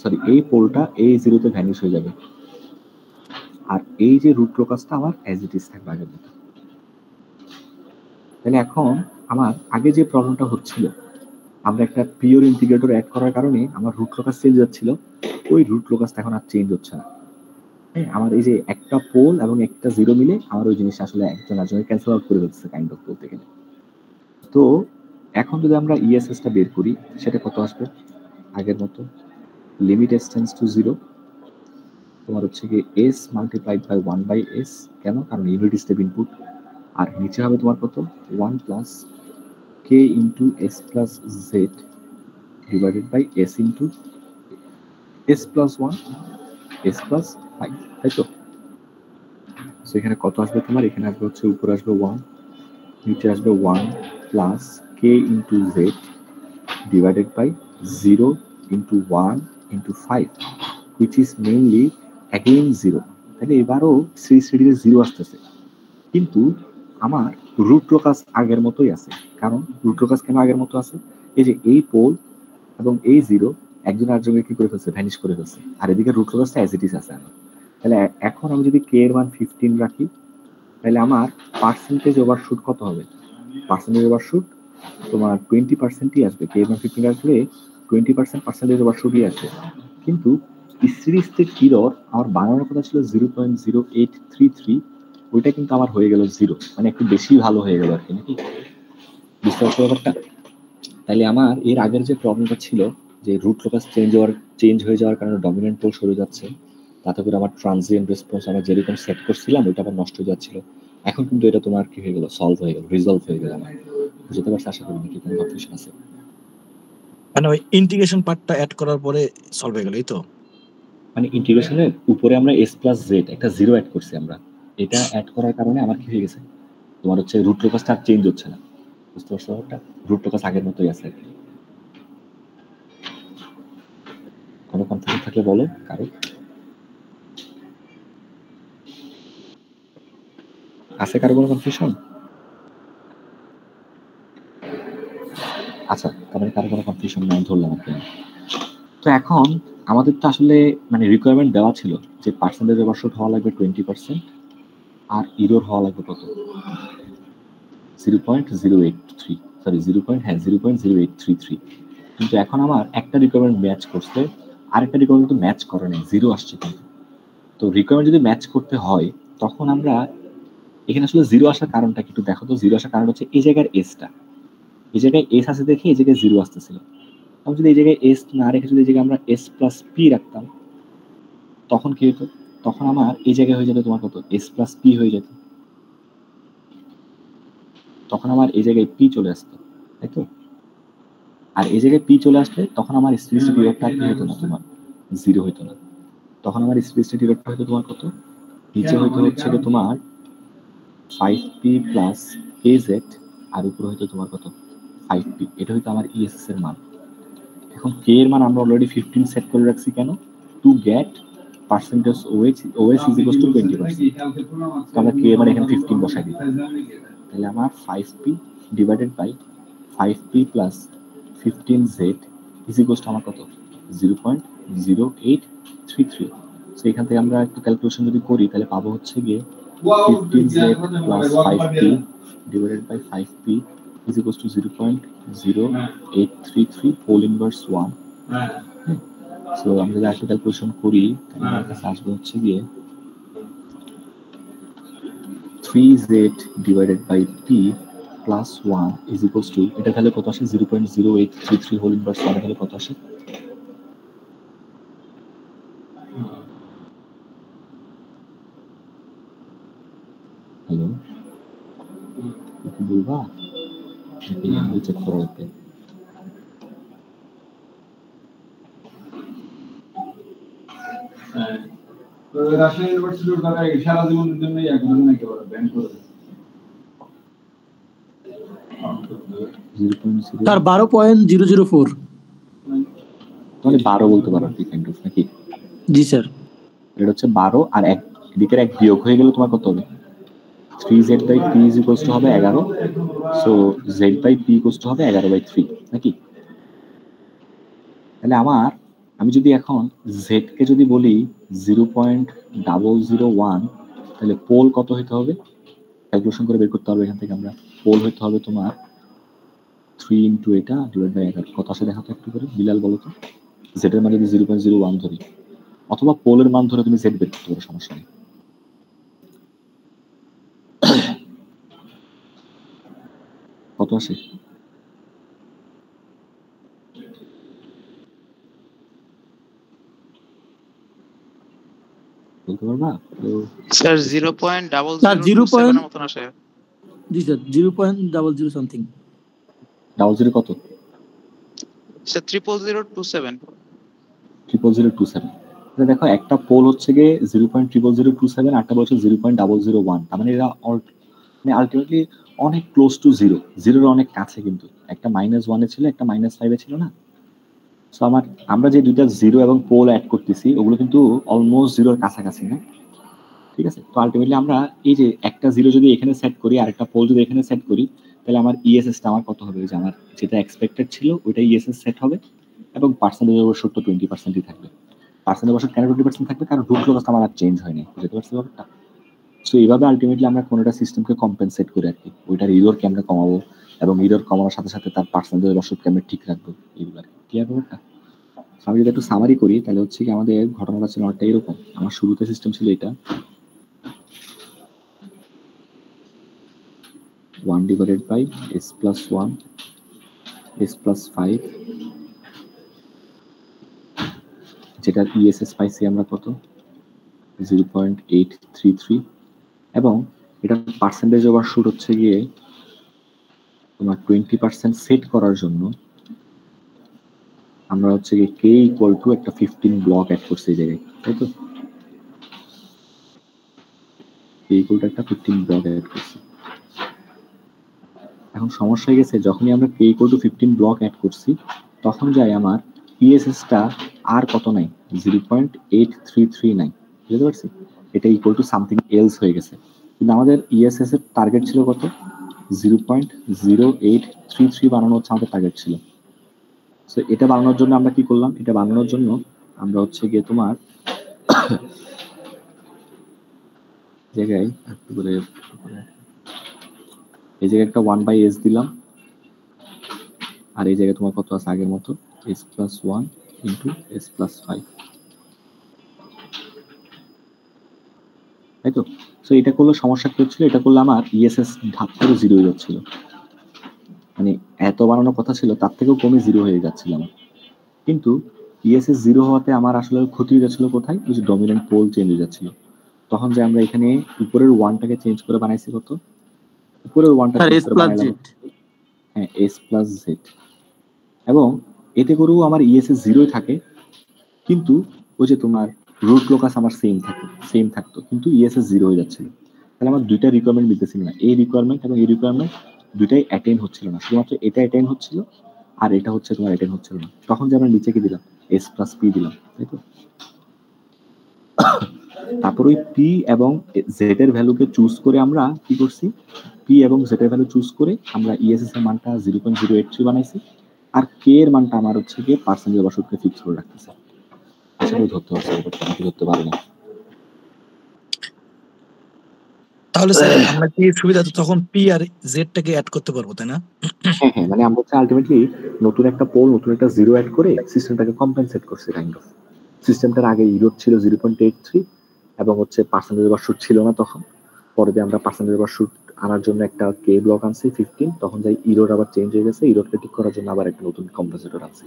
সরি এই পোলটা এই জিরোতে ভ্যানিশ হয়ে যাবে, আর এই যে রুট লোকাসটা আমার অ্যাজ ইট ইজ থাকবে আগের মতো। তাহলে এখন আমার আগে যে প্রবলেমটা হচ্ছিল, আমরা একটা পিওর ইন্টিগ্রেটর অ্যাড করার কারণে আমার রুট লোকাস চেঞ্জ হচ্ছিল, ওই রুট লোকাসটা এখন আর চেঞ্জ হচ্ছে না। হ্যাঁ, আমার এই যে একটা পোল এবং একটা জিরো মিলে আমার ওই জিনিসটা আসলে একজন আরেকজনকে ক্যান্সেল আউট করে ফেলছে কাইন্ড অফ বলতে গেলে। তো এখন যদি আমরা ইএসএসটা বের করি, সেটা কত আসবে? আগের মতো limit S tends to zero, তোমার হচ্ছে কি S multiplied by one by S. কেন? কারণ ইউনিট স্টেপ ইনপুট। আর নিচে হবে তোমার কত? One plus K into S plus Z divided by S into S plus one S plus five, তাই তো? সো এখানে কত আসবে তোমার? এখানে আসবে হচ্ছে উপরে আসবে ওয়ান, নিচে আসবে one plus K into Z divided by zero into one into five, which is mainly again zero. তাহলে এবারও শ্রী শ্রেণীতে জিরো আসতেছে, কিন্তু আমার রুট লোকাস আগের মতোই আছে। কারণ রুট লোকাস কেন আগের মতো আছে? এই যে এই পোল এবং এই জিরো একজন আরেকজনকে কি করে ফেলছে? ভ্যানিশ করে ফেলছে, আর এদিকে রুট লোকাসটা অ্যাজ ইট ইজ আছে আমার। তাহলে এখন আমি যদি কে এর মান 15 রাখি, তাহলে আমার পার্সেন্টেজ ওভারশুট কত হবে? পার্সেন্টেজ ওভারশুট তোমার 20%ই আসবে। কে এর মান 15 রাখলে 20% পার্সেন্টেজ ওভারশুটই আসবে। কিন্তু সিরিজ স্টেট ইরর আমার বানানোর কথা ছিল 0.0833, ওইটা কিন্তু আমার হয়ে গেল জিরো, মানে একটু বেশি ভালো হয়ে গেল আর কি, নাকি? বুঝতে পারছো ব্যাপারটা? তাহলে আমার এর আগের যে প্রবলেমটা ছিল যে রুট লোকাস চেঞ্জ হয়ে যাওয়ার কারণে ডমিনেন্ট পোল সরে যাচ্ছে, তাতে করে আমার ট্রানজিয়েন্ট রেসপন্স আমরা যেরকম সেট করছিলাম ওইটা আবার নষ্ট হয়ে যাচ্ছিল। এখন কিন্তু এটা তোমার কি হয়ে গেল? সলভ হয়ে গেল, রিজলভ হয়ে গেল আমার। বুঝতে পারছো আশা করি? নাকি কোনো কনফিউশন আছে? মানে ওই ইন্টিগ্রেশন পার্টটা অ্যাড করার পরে সলভ হয়ে গেল, এই তো? মানে ইন্টিগ্রেশনের উপরে আমরা এস প্লাস জেড একটা জিরো অ্যাড করছি আমরা, এটা অ্যাড করার কারণে আমার কি হয়ে গেছে? তোমার হচ্ছে রুট লোকাসটা আর চেঞ্জ হচ্ছে না। বুঝতে পারছো ব্যাপারটা? রুট লোকাস আগের মতোই আছে আর কি। কোনো কনফিউশন থাকলে বলো কারো। আছে কারো কোনো কনফিউশন? আচ্ছা, তার মানে কারো কোনো কনফিউশন নাই ধরলাম আর কি। তো এখন আমাদের তো আসলে মানে রিকোয়ারমেন্ট দেওয়া ছিল যে পার্সেন্টেজ ওভারশুট হওয়া লাগবে 20%, আর ইরোর হওয়া লাগবে কত? 0.083, সরি 0.0833। কিন্তু এখন আমার একটা রিকোয়ারমেন্ট ম্যাচ করছে, আরেকটা রিকোয়ারমেন্ট তো ম্যাচ করে নাই, জিরো আসছে কিন্তু। তো রিকোয়ারমেন্ট যদি ম্যাচ করতে হয় তখন আমরা এখানে আসলে জিরো আসার কারণটা কি একটু দেখো তো। জিরো আসার কারণ হচ্ছে এই জায়গার এসটা, এই জায়গায় এস আছে দেখে এই জায়গায় জিরো আসতেছিল। আমি যদি এই জায়গায় এস না রেখে যদি এই জায়গায় আমরা এস প্লাস পি রাখতাম, তখন কি হতো? তখন আমার এই জায়গায় হয়ে যেত তোমার কত? এস প্লাস পি হয়ে যেত। তখন আমার এই জায়গায় পি চলে আসতো, তাই তো? আর এই জায়গায় পি চলে আসলে তখন আমার স্প্লিট ইররটা কি হতো না, তোমার জিরো হইতো না। তখন আমার স্প্লিট ইররটা হয়তো তোমার কত? নিচে হয়তো হচ্ছে তোমার 5p প্লাস az, আর উপরে হয়তো তোমার কত? 5p। এটা হয়তো আমার ইএসএস এর মান। এখন কে এর মান আমরা অলরেডি 15 সেট করে রাখছি কেন? To get percentage OS is equal two 20%। তো আমরা কে এর মান এখানে 15 বসাই দিই, তাহলে আমার 5p ডিভাইডেড বাই 5p প্লাস 15z ইজ ইকুয়াল টু আমার কত? 0.0833। তো এখান থেকে আমরা একটু ক্যালকুলেশন যদি করি তাহলে পাবো হচ্ছে গিয়ে 15z plus 5p divided by 5p is equals to 0.0833 whole inverse 1. So আমরা যদি একটা ক্যালকুলেশন করি তাহলে আমার কাছে আসবে হচ্ছে গিয়ে 3z divided by p plus 1 is equals to, এটা তাহলে কত আসে 0.0833 হোল ইনভার্স 1 তাহলে কত আসে? হ্যালো, কি বলবা? আমি চেক করে রাখতে। রাজশাহী ইউনিভার্সিটির ঢাকায় সারা জীবনের জন্য একদম একেবারে ব্যান করে দেয়। স্যার 12.004 মানে 12 বলতে পারো কি কাইন্ড অফ নাকি? জি স্যার। এটা হচ্ছে 12 আর এক দিকের এক বিয়োগ হয়ে গেলে তোমার কত হবে? 3z/p is equals to হবে 11, সো z/p equals to হবে 11/3 নাকি? তাহলে আমি যদি এখন z কে যদি বলি 0.001, তাহলে পোল কত হইতে হবে? ক্যালকুলেশন করে বের করতে হবে এখান থেকে আমরা। পোল হইতে হবে তোমার 3 ইনটু এটা ডিভাইড বাই 11। কত আসে দেখো তো একটু করে, বিলাল বলো তো। z এর মান যদি 0.01 ধরি, অথবা পোলের মান ধরে তুমি z বের করতে পারো, সমস্যা নেই। কত আসে? বলতে পারবা? স্যার 0.007 স্যার এর মতন আসে। জি স্যার 0.00 সামথিং। 00 কত? স্যার 0.0027। 0.0027। এটা দেখো, একটা পোল হচ্ছে গিয়ে 0.00027, আরেকটা বলছে 0.001। তার মানে এরা মানে আলটিমেটলি অনেক ক্লোজ টু জিরো, জিরোর অনেক কাছে। কিন্তু একটা -1 ছিল, একটা -5 ছিল না? সো আমরা যে দুইটা জিরো এবং পোল অ্যাড করতেছি ওগুলো কিন্তু অলমোস্ট জিরোর কাছাকাছি না? ঠিক আছে, তো আলটিমেটলি আমরা এই যে একটা জিরো যদি এখানে সেট করি আর একটা পোল যদি এখানে সেট করি, তাহলে আমার ইএসএসটা আমার কত হবে? যে আমার যেটা এক্সপেক্টেড ছিল ওইটা ইএসএস সেট হবে, এবং পার্সেন্টেজ অবশ্য তো 20%ই থাকবে। পার্সেন্টেজ অবশ্য কেন 20% থাকবে? কারণ রুট লোকাস আমার আর চেঞ্জ হয়নি, বুঝতে পারছি ব্যাপারটা? সো এইভাবে আলটিমেটলি আমরা কোনোটা সিস্টেমকে কম্পেনসেট করে আর কি, ওইটার ইররকে আমরা কমাবো, এবং ইরর কমানোর সাথে সাথে তার পার্সেন্টেজ অবশ্যকে আমরা ঠিক রাখবো, এইগুলো আর কি। ক্লিয়ার ব্যাপারটা? আমি যদি একটু সামারি করি তাহলে হচ্ছে কি, আমাদের ঘটনাটা ছিল অনেকটা এরকম। আমার শুরুতে সিস্টেম ছিল এটা 1 divided by s plus 1 s plus 5, যেটার ইএসএস পাইছি আমরা কত? 0.833, এবং এটার পার্সেন্টেজ ওভারশুট হচ্ছে গিয়ে তোমার 20% সেট করার জন্য আমরা হচ্ছে গিয়ে k ইকুয়াল টু একটা 15 ব্লক অ্যাড করছি এই জায়গায়, তাই তো? k ইকুয়াল টু একটা 15 ব্লক অ্যাড করছি। এখন সমস্যা হয়ে গেছে, যখনই আমরা k equal to 15 block add করছি, তখন যায় আমার ইএসএসটা আর কত নাই? 0.8339, বুঝতে পারছি? এটা ইকুয়াল টু সামথিং এলস হয়ে গেছে। কিন্তু আমাদের ইএসএস এর টার্গেট ছিল কত? 0.0833 বানানো হচ্ছে আমাদের টার্গেট ছিল। সো এটা বানানোর জন্য আমরা কি করলাম? এটা বানানোর জন্য আমরা হচ্ছে গিয়ে তোমার জায়গায় একটু করে এই জায়গায় একটা 1/s দিলাম, আর এই জায়গায় তোমার কত আছে আগের মতো? s plus 1 into s plus 5, তাই তো? সো এটা করলে সমস্যা কি হচ্ছিল? এটা করলে আমার ইএসএস ধাপ করে 0 হয়ে যাচ্ছিল, মানে এত বানানোর কথা ছিল তার থেকেও কমে 0 হয়ে যাচ্ছিল আমার। কিন্তু ইএসএস 0 হওয়াতে আমার আসলে ক্ষতি হয়ে যাচ্ছিল কোথায়? ওই যে ডমিনেন্ট পোল চেঞ্জ হয়ে যাচ্ছিল। তখন যে আমরা এখানে উপরের 1টাকে চেঞ্জ করে বানাইছি কত? উপরের 1টা চেঞ্জ করে বানাইলাম হ্যাঁ s plus z, এবং এতে করেও আমার ইএসএস 0 থাকে, কিন্তু ওই যে তোমার রুট লোকাস আমার সেম থাকতো, কিন্তু ইএসএস 0 হয়ে যাচ্ছিল। তাহলে আমার দুইটা রিকোয়ারমেন্ট মিলতেছিল না, এই রিকোয়ারমেন্ট এবং এই রিকোয়ারমেন্ট দুইটাই অ্যাটেইন হচ্ছিল না, শুধুমাত্র এটা অ্যাটেইন হচ্ছিল আর এটা হচ্ছে তোমার অ্যাটেইন হচ্ছিল না। তখন যে আমরা নিচে কি দিলাম? s plus p দিলাম, তাই তো? তারপর ওই p এবং z এর ভ্যালুকে চুজ করে আমরা কি করছি? p এবং z এর ভ্যালু চুজ করে আমরা ইএসএস এর মানটা 0.083 বানাইছি, আর k এর মানটা আমার হচ্ছে গিয়ে পার্সেন্টেজ অবশ্যকে ফিক্স করে রাখতেছে। সেটাই ধরতে পারছি, এটা ধরতে পারি না। তাহলে স্যার আমরা কি সুবিধা তখন পি আর জেড টাকে অ্যাড করতে পারবো, তাই না? হ্যাঁ হ্যাঁ, মানে আমরা হচ্ছে আলটিমেটলি নতুন একটা পোল, নতুন একটা জিরো অ্যাড করে সিস্টেমটাকে কম্পেনসেট করছি কাইন্ড অফ। সিস্টেমটার আগে ইরর ছিল 0.83, এবং হচ্ছে পার্সেন্টেজ ওভারশুট ছিল না তখন। পরে দিয়ে আমরা পার্সেন্টেজ ওভারশুট আনার জন্য একটা কে ব্লক আনছি 15, তখন যাই ইরোড আবার চেঞ্জ হয়ে গেছে, ইরোডকে ঠিক করার জন্য আবার একটা নতুন কম্পেনসেটর আনছি,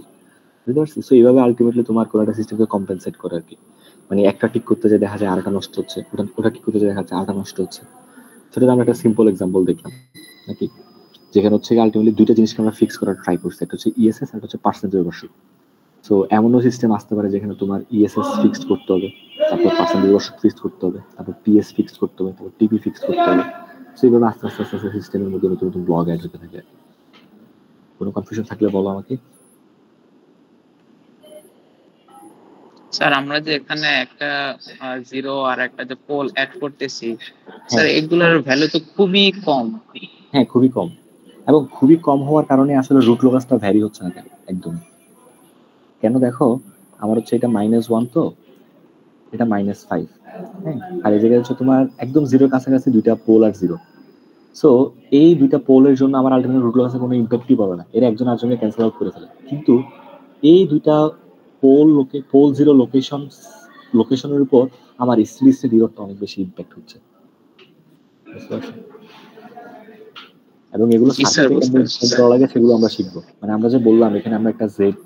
বুঝতে পারছি? সো এইভাবে আলটিমেটলি তোমার কোনো একটা সিস্টেমকে কম্পেনসেট করে আর কি, মানে একটা ঠিক করতে যে দেখা যায় আরেকটা নষ্ট হচ্ছে, ওটা ঠিক করতে যে দেখা যাচ্ছে আরেকটা নষ্ট হচ্ছে। সেটা আমরা একটা সিম্পল এক্সাম্পল দেখলাম নাকি, যেখানে হচ্ছে আলটিমেটলি দুইটা জিনিসকে আমরা ফিক্স করার ট্রাই করছি, একটা হচ্ছে ইএসএস আর একটা হচ্ছে পার্সেন্টেজ ওভারশুট। সো এমনও সিস্টেম আসতে পারে যেখানে তোমার ইএসএস ফিক্সড করতে হবে, তারপর পার্সেন্টেজ ওভারশুট ফিক্সড করতে হবে, তারপর পিএস ফিক্সড করতে হবে, তারপর টিপি ফিক্সড করতে হবে। সো এইভাবে আস্তে আস্তে আস্তে আস্তে সিস্টেমের মধ্যে নতুন নতুন ব্লগ অ্যাড হতে থাকে। কোনো কনফিউশন থাকলে বলো আমাকে। স্যার আমরা যে এখানে একটা জিরো আর একটা যে পোল অ্যাড করতেছি স্যার, এগুলোর ভ্যালু তো খুবই কম। হ্যাঁ, খুবই কম, এবং খুবই কম হওয়ার কারণে আসলে রুট লোকাসটা ভ্যারি হচ্ছে না কেন একদম। কেন দেখো, আমার হচ্ছে এটা -1 তো এটা -5, হ্যাঁ, আর এই জায়গায় হচ্ছে তোমার একদম জিরোর কাছাকাছি দুইটা পোল আর জিরো। সো এই দুইটা পোলের জন্য আমার আলটিমেট রুট লোকাসে কোনো ইম্প্যাক্টই পড়ে না, এর একজন আরেকজনকে ক্যান্সেল আউট করে ফেলে। কিন্তু এই দুইটা পোল জিরো লোকেশনের উপর আমার স্টিল ইরোডটা অনেক বেশি ইম্প্যাক্ট হচ্ছে, বুঝতে পারছো? এবং এগুলো করা লাগে সেগুলো আমরা শিখবো। মানে আমরা যে বললাম এখানে আমরা একটা জেড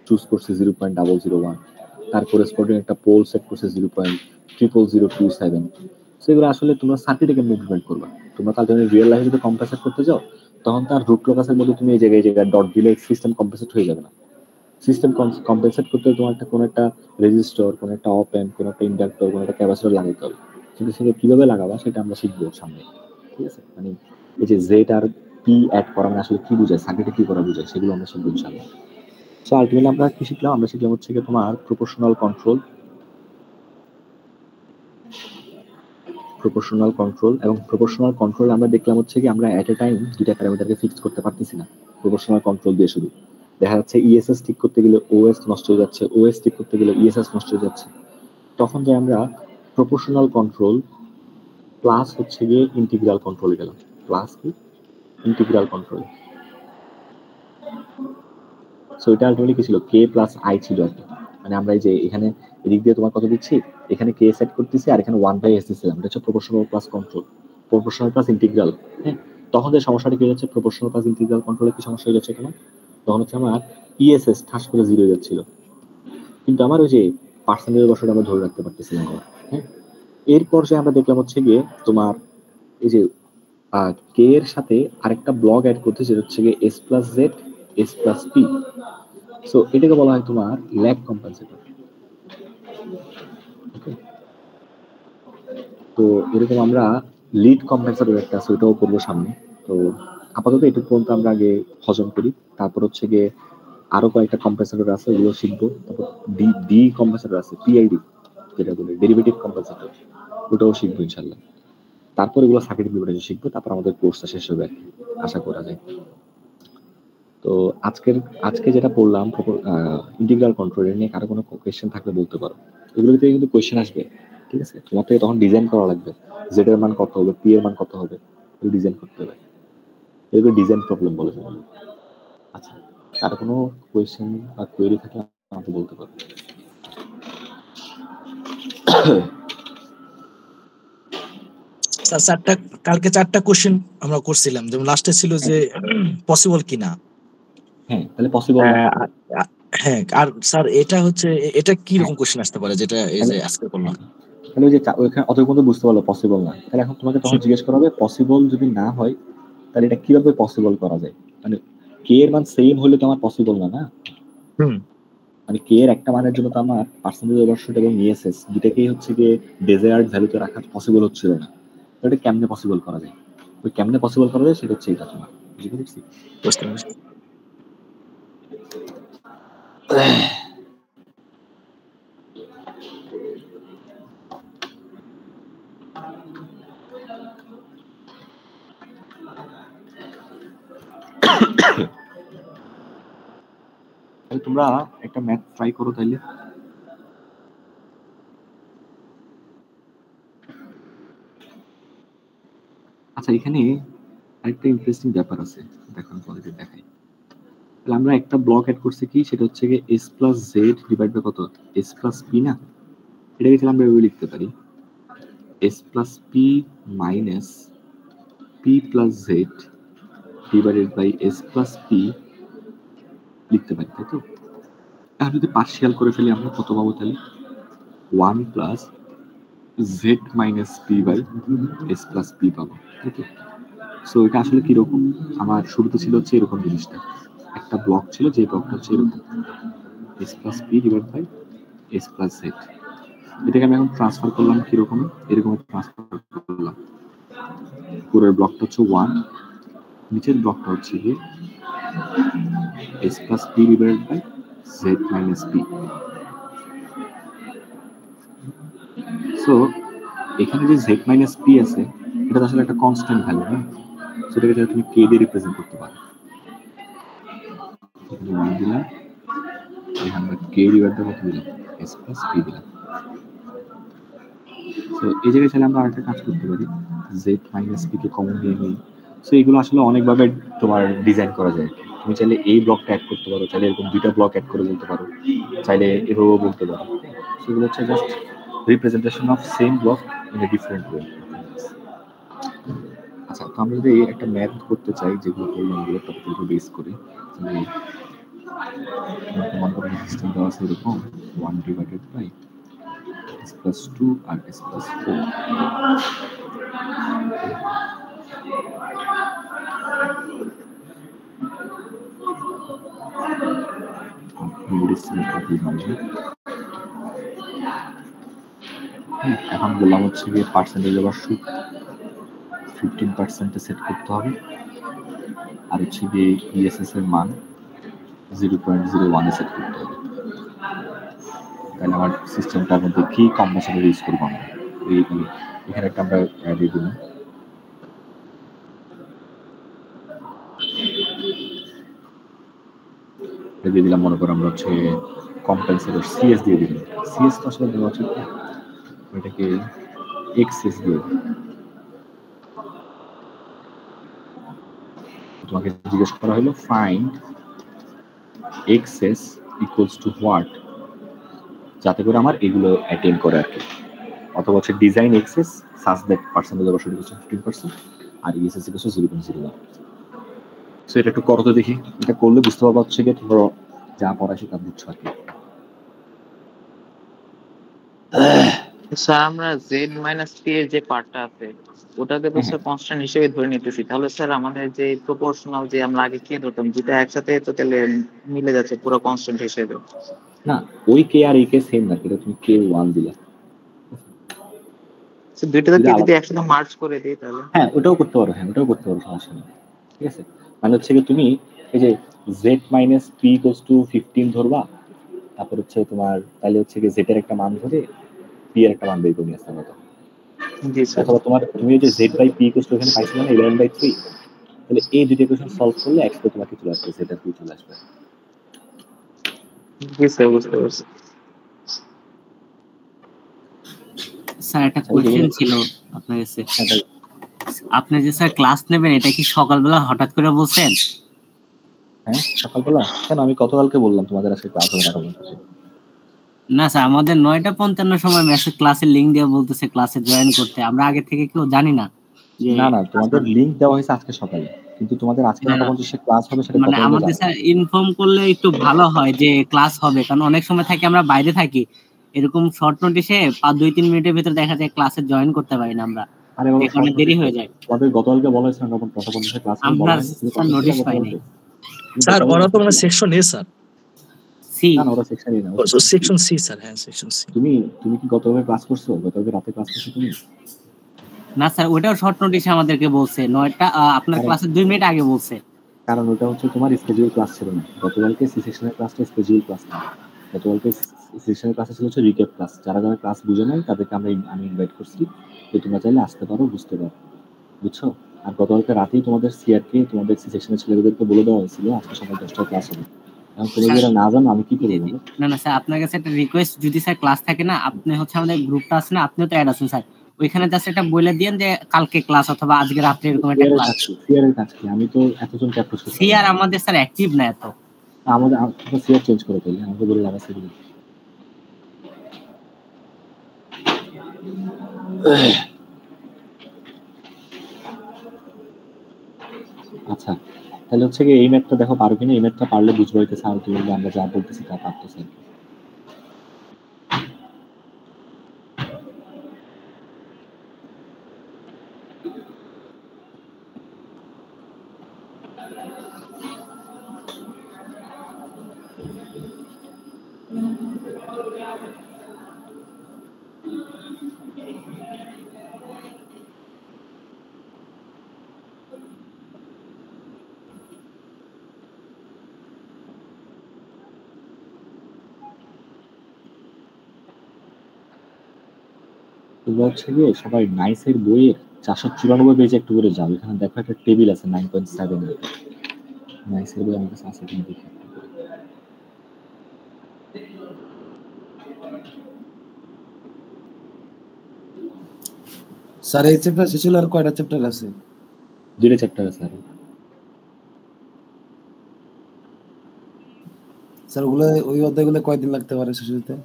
চুজ করছি 0.001, তার করেসপন্ডিং একটা পোল সেট করছে 0.00027। সেগুলো আসলে তোমরা সার্কিটে কেমন ইমপ্লিমেন্ট করবা, তোমরা তার জন্য রিয়েল লাইফে যদি কম্পেনসেট করতে যাও তখন তার রুট লোকাসের মধ্যে তুমি এই জায়গায় ডট দিলে সিস্টেম কম্পেনসেট হয়ে যাবে না। সিস্টেম কম্পেনসেট করতে তোমার একটা কোনো একটা রেজিস্টর, কোনো একটা অপ অ্যাম্প, কোনো একটা ইন্ডাক্টর, কোনো একটা ক্যাপাসিটর লাগাইতে হবে। কিন্তু সেটা কিভাবে লাগাবা সেটা আমরা শিখবো সামনে, ঠিক আছে? মানে এই যে জেড আর পি অ্যাড করা মানে আসলে কি বোঝায়, সার্কিটে কি করা বোঝায়, সেগুলো আমরা শিখবো ইনশাআল্লাহ। সো আলটিমেটলি আমরা কি শিখলাম? আমরা শিখলাম হচ্ছে কি তোমার প্রপোর্শনাল কন্ট্রোল এবং প্রপোর্শনাল কন্ট্রোল আমরা দেখলাম হচ্ছে কি আমরা এট এ টাইম দুইটা প্যারামিটারকে ফিক্স করতে পারতেছি না প্রপোর্শনাল কন্ট্রোল দিয়ে। শুধু দেখা যাচ্ছে ইএসএস ঠিক করতে গেলে ওএস নষ্ট হয়ে যাচ্ছে, ওএস ঠিক করতে গেলে ইএসএস নষ্ট হয়ে যাচ্ছে। তখন যে আমরা প্রপোর্শনাল কন্ট্রোল প্লাস হচ্ছে গিয়ে ইন্টিগ্রাল কন্ট্রোলে গেলাম, প্লাস কি ইন্টিগ্রাল কন্ট্রোল। সো এটা আলটিমেটলি কি ছিল, কে প্লাস আই ছিল একটা, মানে আমরা এই যে এখানে এদিক দিয়ে তোমার কত দিচ্ছি, এখানে কে সেট করতেছি আর এখানে 1/s দিচ্ছিলাম, এটা হচ্ছে proportional plus control, proportional plus integral. হ্যাঁ, তখন যে সমস্যাটা কি হচ্ছে, প্রপোর্শনাল প্লাস ইন্টিগ্রাল কন্ট্রোলে কি সমস্যা হয়ে যাচ্ছে এখানে, তখন হচ্ছে আমার ইএসএস ঠাস করে 0 হয়ে যাচ্ছিল, কিন্তু আমার ওই যে পার্সেন্টেজ বর্ষটা আমরা ধরে রাখতে পারতেছিলাম। হ্যাঁ, এরপর যে আমরা দেখলাম হচ্ছে গিয়ে তোমার এই যে কে এর সাথে আরেকটা ব্লক অ্যাড করতে, যেটা হচ্ছে গিয়ে S plus Z S plus P. So এটাকে বলা হয় তোমার ল্যাগ কম্পেনসেটর। তো এরকম আমরা লিড কম্পেনসেটর একটা আছে, ওইটাও করবো সামনে। তো আপাতত এটুকু পর্যন্ত আমরা আগে হজম করি, তারপর হচ্ছে গিয়ে আরো কয়েকটা কম্পেনসেটর আছে ওগুলো শিখবো। তারপর ডি কম্পেনসেটর আছে, পিআইডি যেটা বলে ডেরিভেটিভ কম্পেনসেটর, ওটাও শিখবো ইনশাল্লাহ। তারপর এগুলো সার্কিট ইমপ্লিমেন্টেশন শিখবো, তারপর আমাদের কোর্সটা শেষ হবে আশা করা যায়। তো আজকে যেটা পড়লাম ইন্টিগ্রাল কন্ট্রোল নিয়ে কারো কোনো কোয়েশ্চেন থাকলে বলতে পারো। এগুলো থেকে কিন্তু কোয়েশ্চেন আসবে, ঠিক আছে? তোমার থেকে তখন ডিজাইন করা লাগবে, জেড এর মান কত হবে, পি এর মান কত হবে, এগুলো ডিজাইন করতে হবে, এগুলো ডিজাইন প্রবলেম বলে। আচ্ছা, কারো কোনো কোয়েশ্চেন বা কোয়েরি থাকলে আমাকে বলতে পারো। কালকে 4টা কোশ্চেন আমরা করছিলাম, যেমন লাস্টে ছিল যে পসিবল কিনা। হ্যাঁ, তাহলে পসিবল না। হ্যাঁ, আর স্যার এটা কি রকম কোশ্চেন আসতে পারে যেটা এই যে আজকে করলাম? তাহলে ওই যে ওইখানে অত পর্যন্ত বুঝতে পারলো পসিবল না, তাহলে এখন তোমাকে তখন জিজ্ঞেস করা হবে পসিবল যদি না হয় তাহলে এটা কিভাবে পসিবল করা যায়। মানে কে এর মান সেম হলে তো আমার পসিবল না, না? মানে কে এর একটা মানের জন্য তো আমার পার্সেন্টেজ ওভারশুট এবং ইএসএস দুটাকেই হচ্ছে গিয়ে ডেজায়ার্ড ভ্যালুতে রাখা পসিবল হচ্ছিল না। তো এটা কেমনে পসিবল করা যায়, ওই কেমনে পসিবল করা যায় সেটা হচ্ছে এটা। তোমার বুঝতে পারছি? বুঝতে পারছি। তোমরা একটা ম্যাথ ট্রাই করো তাইলে। আচ্ছা, এখানে আরেকটা ইন্টারেস্টিং ব্যাপার আছে, দেখো তোমাদেরকে দেখাই। তাহলে আমরা একটা ব্লক অ্যাড করছি কি, সেটা হচ্ছে গিয়ে S plus Z divide by কত, এস প্লাস পি না? এটাকে আমরা এভাবে লিখতে পারি, S plus P minus P plus Z divided by S plus P লিখতে পারি, তাই তো? এখন যদি পার্শিয়াল করে ফেলি আমরা কত পাবো তাহলে? 1 plus Z minus P by S plus P পাবো, তাই তো? সো এটা আসলে কিরকম? আমার শুরুতে ছিল হচ্ছে এরকম জিনিসটা, একটা ব্লক ছিল যে ব্লকটা হচ্ছে এরকম S plus P divide by S plus Z. এটাকে আমি এখন ট্রান্সফার করলাম কিরকম? এরকম ট্রান্সফার করলাম। পুরো ব্লকটা হচ্ছে 1, নিচের ব্লকটা হচ্ছে গিয়ে S plus P divide by Z minus P. So এখানে যে জেড মাইনাস পি আছে এটা আসলে একটা কনস্ট্যান্ট ভ্যালু, হ্যাঁ? সেটাকে যদি তুমি কে দিয়ে রিপ্রেজেন্ট করতে পারো, এখানে 1 দিলাম, এখানে আমরা কে ডিভাইড বাই কত দিলাম? এস প্লাস পি দিলাম। সো এই জায়গায় চাইলে আমরা আরেকটা কাজ করতে পারি, Z minus P K common নিয়ে নিই। সো এগুলো আসলে অনেকভাবে তোমার ডিজাইন করা যায়। তুমি চাইলে এই ব্লকটা অ্যাড করতে পারো, চাইলে এরকম দুইটা ব্লক অ্যাড করে বলতে পারো, চাইলে এভাবেও বলতে পারো। সেগুলো হচ্ছে just representation of same block in a different way. আচ্ছা, তো আমরা যদি একটা ম্যাথ করতে চাই যেগুলো করলাম এগুলো টপিকের উপর বেস করে, মনে করেন সিস্টেম দেওয়া আছে এরকম 1 ডিভাইডেড বাই s plus 2 আর s plus 4। এখন বললাম হচ্ছে গিয়ে পার্সেন্টেজ ওভার শুট 15% সেট করতে হবে, আর হচ্ছে গিয়ে ইএসএস এর মান 0.01 এ সেট করতে হবে। তাহলে আমার সিস্টেমটার মধ্যে কি কম্বিনেশন ইউজ করবো আমরা, এখানে একটা আমরা দিয়ে দিলাম, দিয়ে দিলাম মনে করো আমরা হচ্ছে কম্পেনসেটর সিএস দিয়ে দিলাম। সিএস তো আসলে দেওয়া উচিত না, এটাকে এক্সএস দিয়ে দিই। তোমাকে জিজ্ঞেস করা হলো find XS equals to what, যাতে করে আমার এগুলো অ্যাটেন্ড করে আর কি। অথবা হচ্ছে design XS such that percentage of 15% আর ইএসএস ইকুয়ালস টু 0.01। সো এটা একটু করো তো দেখি, এটা করলে বুঝতে পারবা হচ্ছে গিয়ে তোমরা যা পড়া সেটা বুঝছো আর কি। স্যার আমরা জেড মাইনাস পি এর যে পার্টটা আছে ওটাকে তো স্যার কনস্ট্যান্ট হিসেবে ধরে নিতেছি, তাহলে স্যার আমাদের যে প্রপোর্শনাল যে আমরা আগে কে ধরতাম যেটা একসাথে তো তাহলে মিলে যাচ্ছে পুরো কনস্ট্যান্ট হিসেবে। না, ওই কে আর এই কে সেম না, এটা তুমি কে 1 দিলা, স্যার দুইটাকে যদি একসাথে মার্জ করে দেই তাহলে হ্যাঁ ওটাও করতে পারো, হ্যাঁ ওটাও করতে পারো, সমস্যা নেই। ঠিক আছে, মানে হচ্ছে কি তুমি এই যে Z minus P equals two 15 ধরবা, তারপর হচ্ছে তোমার তাহলে হচ্ছে কি জেড এর একটা মান ধরে পি এর একটা মান বের করে নিয়ে আসতে হবে। জি স্যার। অথবা তোমার তুমি যে Z by P equals to এখানে পাইছিলে না 11/3, তাহলে এই দুটো ইকুয়েশন সলভ করলে x তো তোমাকে চলে আসবে, জেড আর পি চলে আসবে। জি স্যার, বুঝতে পারছি। স্যার একটা কোশ্চেন ছিল আপনার কাছে, আপনি যে স্যার ক্লাস নেবেন এটা কি সকালবেলা হঠাৎ করে বলছেন? হ্যাঁ সকালবেলা কেন, আমি গতকালকে বললাম তোমাদের আজকে ক্লাস হবে না। না স্যার, আমাদের 9:55 সময় মেসেজ ক্লাসের লিংক দিয়ে বলতেছে ক্লাসে জয়েন করতে, আমরা আগে থেকে কেউ জানি না। না না, তোমাদের লিংক দেওয়া হয়েছে আজকে সকালে, কিন্তু তোমাদের আজকে 9:50 ক্লাস হবে সেটা মানে আমাদের স্যার ইনফর্ম করলে একটু ভালো হয় যে ক্লাস হবে, কারণ অনেক সময় থাকি আমরা বাইরে থাকি, এরকম শর্ট নোটিসে 2-3 মিনিটের ভিতর দেখা যায় ক্লাসে জয়েন করতে পারি না আমরা, এখানে দেরি হয়ে যায়। তোমাদের গতকালকে বলা হয়েছিল 9:50 ক্লাস হবে, আমরা স্যার নোটিস পাই নাই স্যার। ওরা তো মানে সেকশন এ স্যার, সি না ওরা সেকশন এ না, সেকশন সি স্যার। হ্যাঁ সেকশন সি। তুমি কি গতকালকে ক্লাস করছো? গতকালকে রাতে ক্লাস করছো তুমি? না স্যার, ওটাও শর্ট নোটিসে আমাদেরকে বলছে 9টা, আপনার ক্লাসের 2 মিনিট আগে বলছে। কারণ ওটা হচ্ছে তোমার স্কেডিউল ক্লাস ছিল না, গতকালকে সি সেকশনের ক্লাসটা স্কেডিউল ক্লাস না, গতকালকে সি সেকশনের ক্লাসে ছিল হচ্ছে রিক্যাপ ক্লাস। যারা যারা ক্লাস বুঝে নাই তাদেরকে আমি ইনভাইট করছি যে তোমরা চাইলে আসতে পারো, বুঝতে পারো, বুঝছো? আর গতকালকে রাতেই তোমাদের সিআরকে তোমাদের সি সেকশনের ছেলেদেরকে বলে দেওয়া হয়েছিল আজকে সকাল 10টায় ক্লাস হবে। এখন তুমি যারা না জানো আমি কি করবো? না না স্যার, আপনার কাছে একটা রিকোয়েস্ট, যদি স্যার ক্লাস থাকে না, আপনি হচ্ছে আমাদের গ্রুপটা আছে না, আপনিও তো অ্যাড আছেন স্যার, ওইখানে জাস্ট একটা বলে দিয়েন যে কালকে ক্লাস অথবা আজকে রাতে এরকম একটা ক্লাস। সিআর এর কাজ কি? আমি তো এতজন ক্যাপ্টেন করছি। সিআর আমাদের স্যার অ্যাক্টিভ না এত, আমাদের সিআর চেঞ্জ করে দিলে আমাকে বলে লাগাছে। আচ্ছা, তাহলে হচ্ছে কি এই ম্যাথটা দেখো পারো কিনা, এই ম্যাথটা পারলে বুঝবো হইতেছে আলটিমেটলি আমরা যা বলতেছি তা পারতেছি। তোমরা হচ্ছে গিয়ে সবাই নাইসের বইয়ের 494 পেজে একটু করে যাও, এখানে দেখো একটা টেবিল আছে 9.7 এর। নাইসের বই আমার কাছে আছে কিনা দেখি। স্যার এই চ্যাপ্টার শেষ হলো, আর কয়টা চ্যাপ্টার আছে? 2টা চ্যাপ্টার আছে আর। স্যার ওগুলো ওই অধ্যায়গুলো কয়দিন লাগতে পারে শেষ হতে?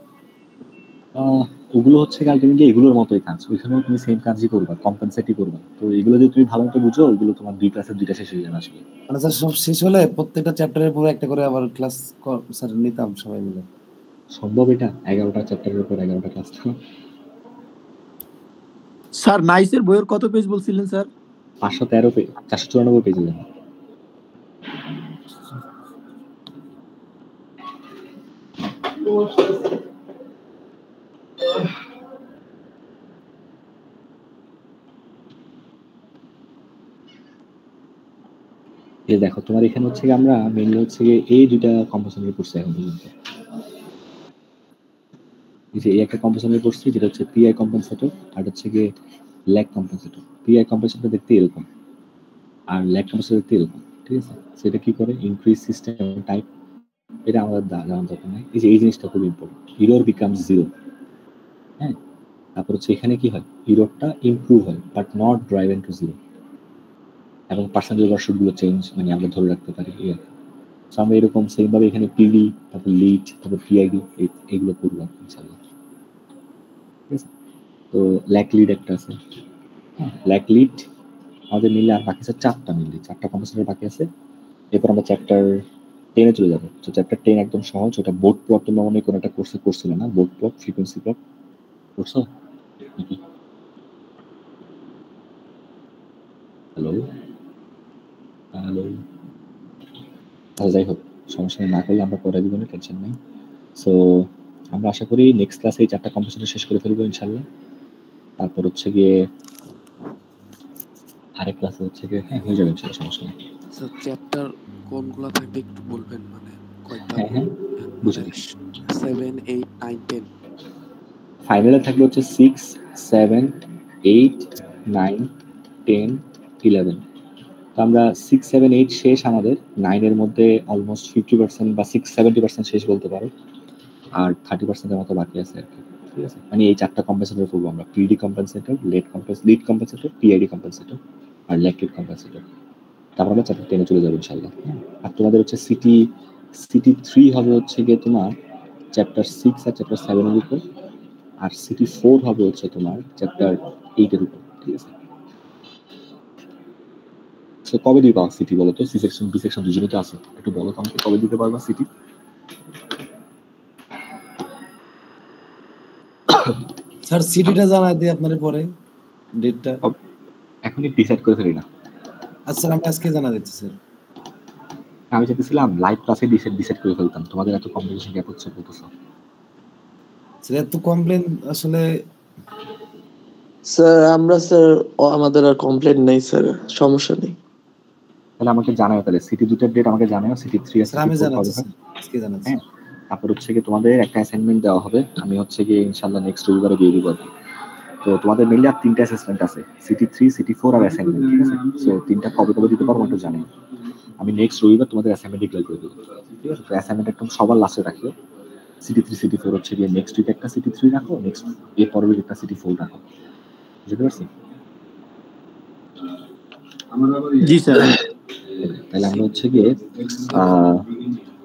ওগুলো হচ্ছে আলটিমেটলি এগুলোর মতোই কাজ, ওইখানেও তুমি সেম কাজই করবা, কম্পেনসেটই করবা। তো এগুলো যদি তুমি ভালো মতো বুঝো, ওগুলো তোমার 2 ক্লাসের 2টা শেষ হয়ে যাবে আসলে। মানে স্যার সব শেষ হলে প্রত্যেকটা চ্যাপ্টারের পরে একটা করে আবার ক্লাস স্যার নিতাম সবাই মিলে। সম্ভব এটা? 11টা চ্যাপ্টারের উপর 11টা ক্লাস। স্যার নাইসের বইয়ের কত পেজ বলছিলেন স্যার? 513 পেজ, 494 পেজে যাবে। দেখো তোমার এখানে হচ্ছে আমরা মেইনলি হচ্ছে এই 2টা কম্পোজিশনের করছি এখন পর্যন্ত। এই যে এই একটা কম্পোজিশনের করছি যেটা হচ্ছে পিআই কম্পেনসেটর, আর হচ্ছে গিয়ে ল্যাগ কম্পেনসেটর। পিআই কম্পেনসেটর দেখতে এরকম, আর ল্যাগ কম্পেনসেটর দেখতে এরকম, ঠিক আছে? সেটা কি করে? ইনক্রিজ সিস্টেম টাইপ, এটা আমাদের জানার দরকার নাই। এই যে এই জিনিসটা খুব ইম্পর্টেন্ট, এরর বিকামস জিরো। হ্যাঁ, তারপর হচ্ছে এখানে কি হয়, এররটা ইমপ্রুভ হয় but not drive into zero, এবং পার্সেন্টেজ ওভারশুট গুলো চেঞ্জ মানে আমরা ধরে রাখতে পারি। আমরা এরকম সেম ভাবে এখানে পিডি, তারপর লিড, তারপর পিআইডি এইগুলো করলাম ইনশাআল্লাহ। ঠিক আছে, তো ল্যাক লিড একটা আছে। ল্যাক লিড আমাদের মিলে আর বাকি আছে 4টা, মিলে 4টা কম্পোজিশন বাকি আছে। এরপর আমরা চ্যাপ্টার 10-এ চলে যাবো। তো চ্যাপ্টার 10 একদম সহজ, ওটা বোর্ড প্লট তোমরা মনে কোনো একটা কোর্সে করছিল না? বোর্ড প্লট, ফ্রিকোয়েন্সি প্লট করছো নাকি? হ্যালো হ্যালো, যাই হোক সমস্যা না করলে আমরা পরে দিব না, টেনশন নেই। সো আমরা আশা করি নেক্সট ক্লাসে এই 4টা কম্পোজিশন শেষ করে ফেলবো ইনশাআল্লাহ। তারপর হচ্ছে গিয়ে আরেক ক্লাসে হচ্ছে গিয়ে হয়ে যাবে ইনশাআল্লাহ, সমস্যা নেই। স্যার চ্যাপ্টার কোনগুলো থাকবে একটু বলবেন, মানে কয়টা? হ্যাঁ বুঝে 7, 8, 9, 10 ফাইনালে থাকবে হচ্ছে 6, 7, 8, 9, 10, 11। তো আমরা 6, 7, 8 শেষ, আমাদের 9 এর মধ্যে অলমোস্ট 50% বা 70% শেষ বলতে পারো, আর 30% মতো বাকি আছে আর কি। ঠিক আছে, মানে এই 4টা কম্পেনসেটর করবো আমরা: পিডি কম্পেনসেটর, লিড কম্পেনসেটর, পিআইডি কম্পেনসেটর, আর ল্যাকটিড কম্পেনসেটর। তারপর আমরা চ্যাপ্টার 10-এ চলে যাবো ইনশাআল্লাহ। আর তোমাদের হচ্ছে সিটি 3 হবে হচ্ছে গিয়ে তোমার চ্যাপ্টার 6 আর চ্যাপ্টার 7 এর উপর, আর সিটি 4 হবে হচ্ছে তোমার চ্যাপ্টার 8 এর উপর। ঠিক আছে, সো কবে দিবা সিটি বলো তো? সি সেকশন, বি সেকশন দুজনেই তো আছে, একটু বলো তো আমাকে কবে দিতে পারবা সিটি? স্যার সিটিটা জানাই দিই আপনাদের পরে ডেটটা, এখনই ডিসাইড করে ফেলি না। আচ্ছা আমি আজকে জানা দিচ্ছি স্যার। আমি চাইতেছিলাম লাইভ ক্লাসে ডিসাইড করে ফেলতাম, তোমাদের এত কম্পিটিশন গ্যাপ হচ্ছে বলতেছো। স্যার এত কমপ্লেন আসলে স্যার আমাদের আর কমপ্লেন নেই স্যার, সমস্যা নেই। তাহলে আমাকে জানাও, তাহলে সিটি 2টার ডেট আমাকে জানাও, সিটি 3 স্যার আমি জানাচ্ছি স্যার, আজকে জানাচ্ছি। হ্যাঁ, তারপর হচ্ছে কি তোমাদের একটা অ্যাসাইনমেন্ট দেওয়া হবে, আমি হচ্ছে কি ইনশাআল্লাহ নেক্সট রবিবারে দিয়ে দিব আর কি। তো তোমাদের মিলে আর 3টা অ্যাসেসমেন্ট আছে, সিটি 3, সিটি 4 আর অ্যাসাইনমেন্ট। ঠিক আছে, সো 3টা কবে দিতে পারবো একটু জানাই। আমি নেক্সট রবিবার তোমাদের অ্যাসাইনমেন্ট ডিক্লেয়ার করে দেবো। ঠিক আছে, তো অ্যাসাইনমেন্ট একদম সবার লাস্টে রাখিও। সিটি 3, সিটি 4 হচ্ছে গিয়ে নেক্সট উইক একটা সিটি 3 রাখো, নেক্সট এর পরের উইক একটা সিটি 4 রাখো। বুঝতে পারছি? জি স্যার। তাহলে আমরা হচ্ছে গিয়ে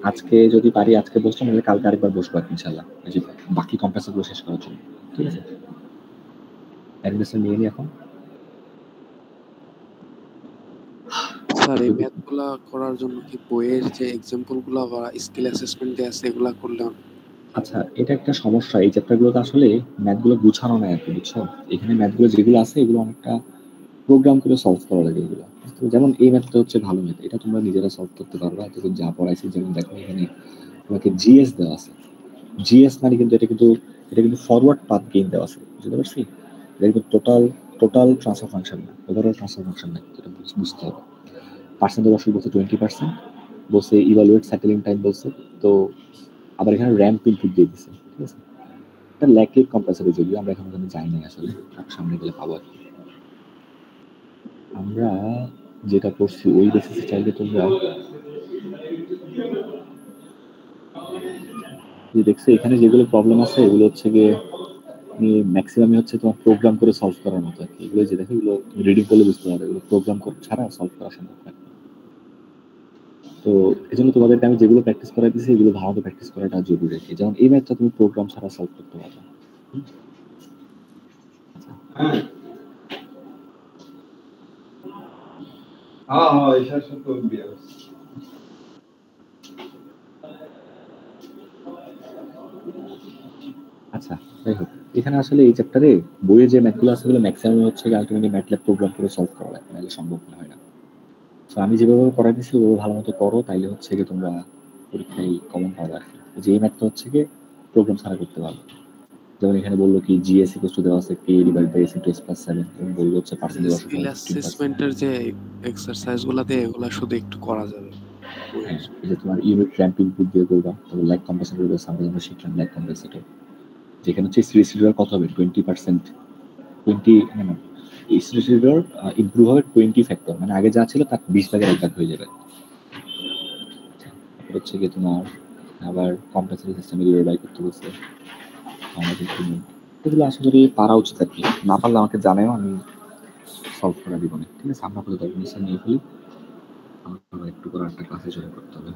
আজকে যদি পারি আজকে বসবো, নাহলে কালকে আরেকবার বসবো ইনশাআল্লাহ, এই যে বাকি কম্পাসগুলো শেষ করার জন্য। ঠিক আছে, অ্যাডমিশন নিয়ে নিই এখন। স্যার এই ম্যাথগুলা করার জন্য কি বইয়ের যে এক্সাম্পল গুলা বা স্কিল অ্যাসেসমেন্ট যে আছে এগুলা করলাম? আচ্ছা, এটা একটা সমস্যা। এই চ্যাপ্টারগুলোতে আসলে ম্যাথগুলো গুছানো নাই আরকি, বুঝছো? এখানে ম্যাথগুলো যেগুলো আছে এগুলো অনেকটা প্রোগ্রাম করে সলভ করা লাগে এগুলো। তো যেমন এই ম্যাথটা হচ্ছে ভালো ম্যাথ, এটা তোমরা নিজেরা সলভ করতে পারবা। এতক্ষণ যা পড়াইছি, যেমন দেখো এখানে তোমাকে জিএস দেওয়া আছে। জিএস মানে কিন্তু এটা কিন্তু ফরওয়ার্ড পাথ গেইন দেওয়া আছে, বুঝতে পারছি? এটা কিন্তু টোটাল ট্রান্সফার ফাংশন না, ওভারঅল ট্রান্সফার ফাংশন না, এটা বুঝতে হবে। পার্সেন্টেজ অবশ্যই বলছে 20%, বলছে ইভালুয়েট সাইকেলিং টাইম বলছে। তো আবার এখানে র্যাম্প ইনপুট দিয়ে দিচ্ছে, ঠিক আছে? এটা ল্যাকলিক কম্পালসারি, যদিও আমরা এখন ওখানে যাই নাই আসলে, সামনে গেলে পাবো আর কি। আমরা যেটা করছি ওই বেসিসে চাইলে তোমরা যে দেখছো এখানে যেগুলো প্রবলেম আছে এগুলো হচ্ছে গিয়ে ম্যাক্সিমামই হচ্ছে তোমার প্রোগ্রাম করে সলভ করার মতো আর কি। এগুলো যে দেখো এগুলো রিডিং করলে বুঝতে পারবে, এগুলো প্রোগ্রাম করে ছাড়া সলভ করা সম্ভব না। তো এই জন্য তোমাদেরকে আমি যেগুলো প্র্যাকটিস করাই দিচ্ছি এগুলো ভালো প্র্যাকটিস করাটা জরুরি আর কি। যেমন এই ম্যাথটা তুমি প্রোগ্রাম ছাড়া সলভ করতে পারবে। আচ্ছা, যাই হোক, এখানে আসলে এই চ্যাপ্টারে বইয়ে যে ম্যাথগুলো আছে সেগুলো ম্যাক্সিমাম হচ্ছে আলটিমেটলি ম্যাটল্যাব প্রোগ্রাম করে সলভ করা লাগে, নাহলে সম্ভব হয় না। তো আমি যেভাবে করাই দিচ্ছি ওভাবে ভালো মতো করো, তাইলে হচ্ছে গিয়ে তোমরা পরীক্ষায় কমন পাবে আর কি। যে এই ম্যাথটা হচ্ছে গিয়ে প্রোগ্রাম ছাড়া করতে পারবে। যেমন এখানে বললো কি জিএস ইকুয়াল টু দেওয়া আছে K divide by s into s plus 7, এবং বললো হচ্ছে পার্সেন্টেজ অফ স্কিল 15%। অ্যাসেসমেন্টের যে এক্সারসাইজ গুলা দিয়ে এগুলা শুধু একটু করা যাবে হ্যাঁ, এই যে তোমার ইউনিট র্যাম্প ইনপুট দিয়ে করবা, তারপর ল্যাগ কম্পেনসেটর করবা, আমরা শিখলাম ল্যাগ কম্পেনসেটর, যেখানে হচ্ছে সিরিজ রিডার কত হবে 20%, 20 না এই সিরিজ রিডার ইমপ্রুভ হবে 20 ফ্যাক্টর, মানে আগে যা ছিল তার 20 ভাগের 1 ভাগ হয়ে যাবে। হচ্ছে কি তোমার আবার কম্পেনসেটর সিস্টেমে রিডার বাই করতে বলছে আমাদের জন্য। এগুলো আশা করি পারা উচিত আর কি, না পারলে আমাকে জানাও, আমি সলভ করে দিব না, ঠিক আছে? আমরা আপাতত অ্যাডমিশন নিয়ে ফেলি, আমার একটু করে একটা ক্লাসে জয়েন করতে হবে।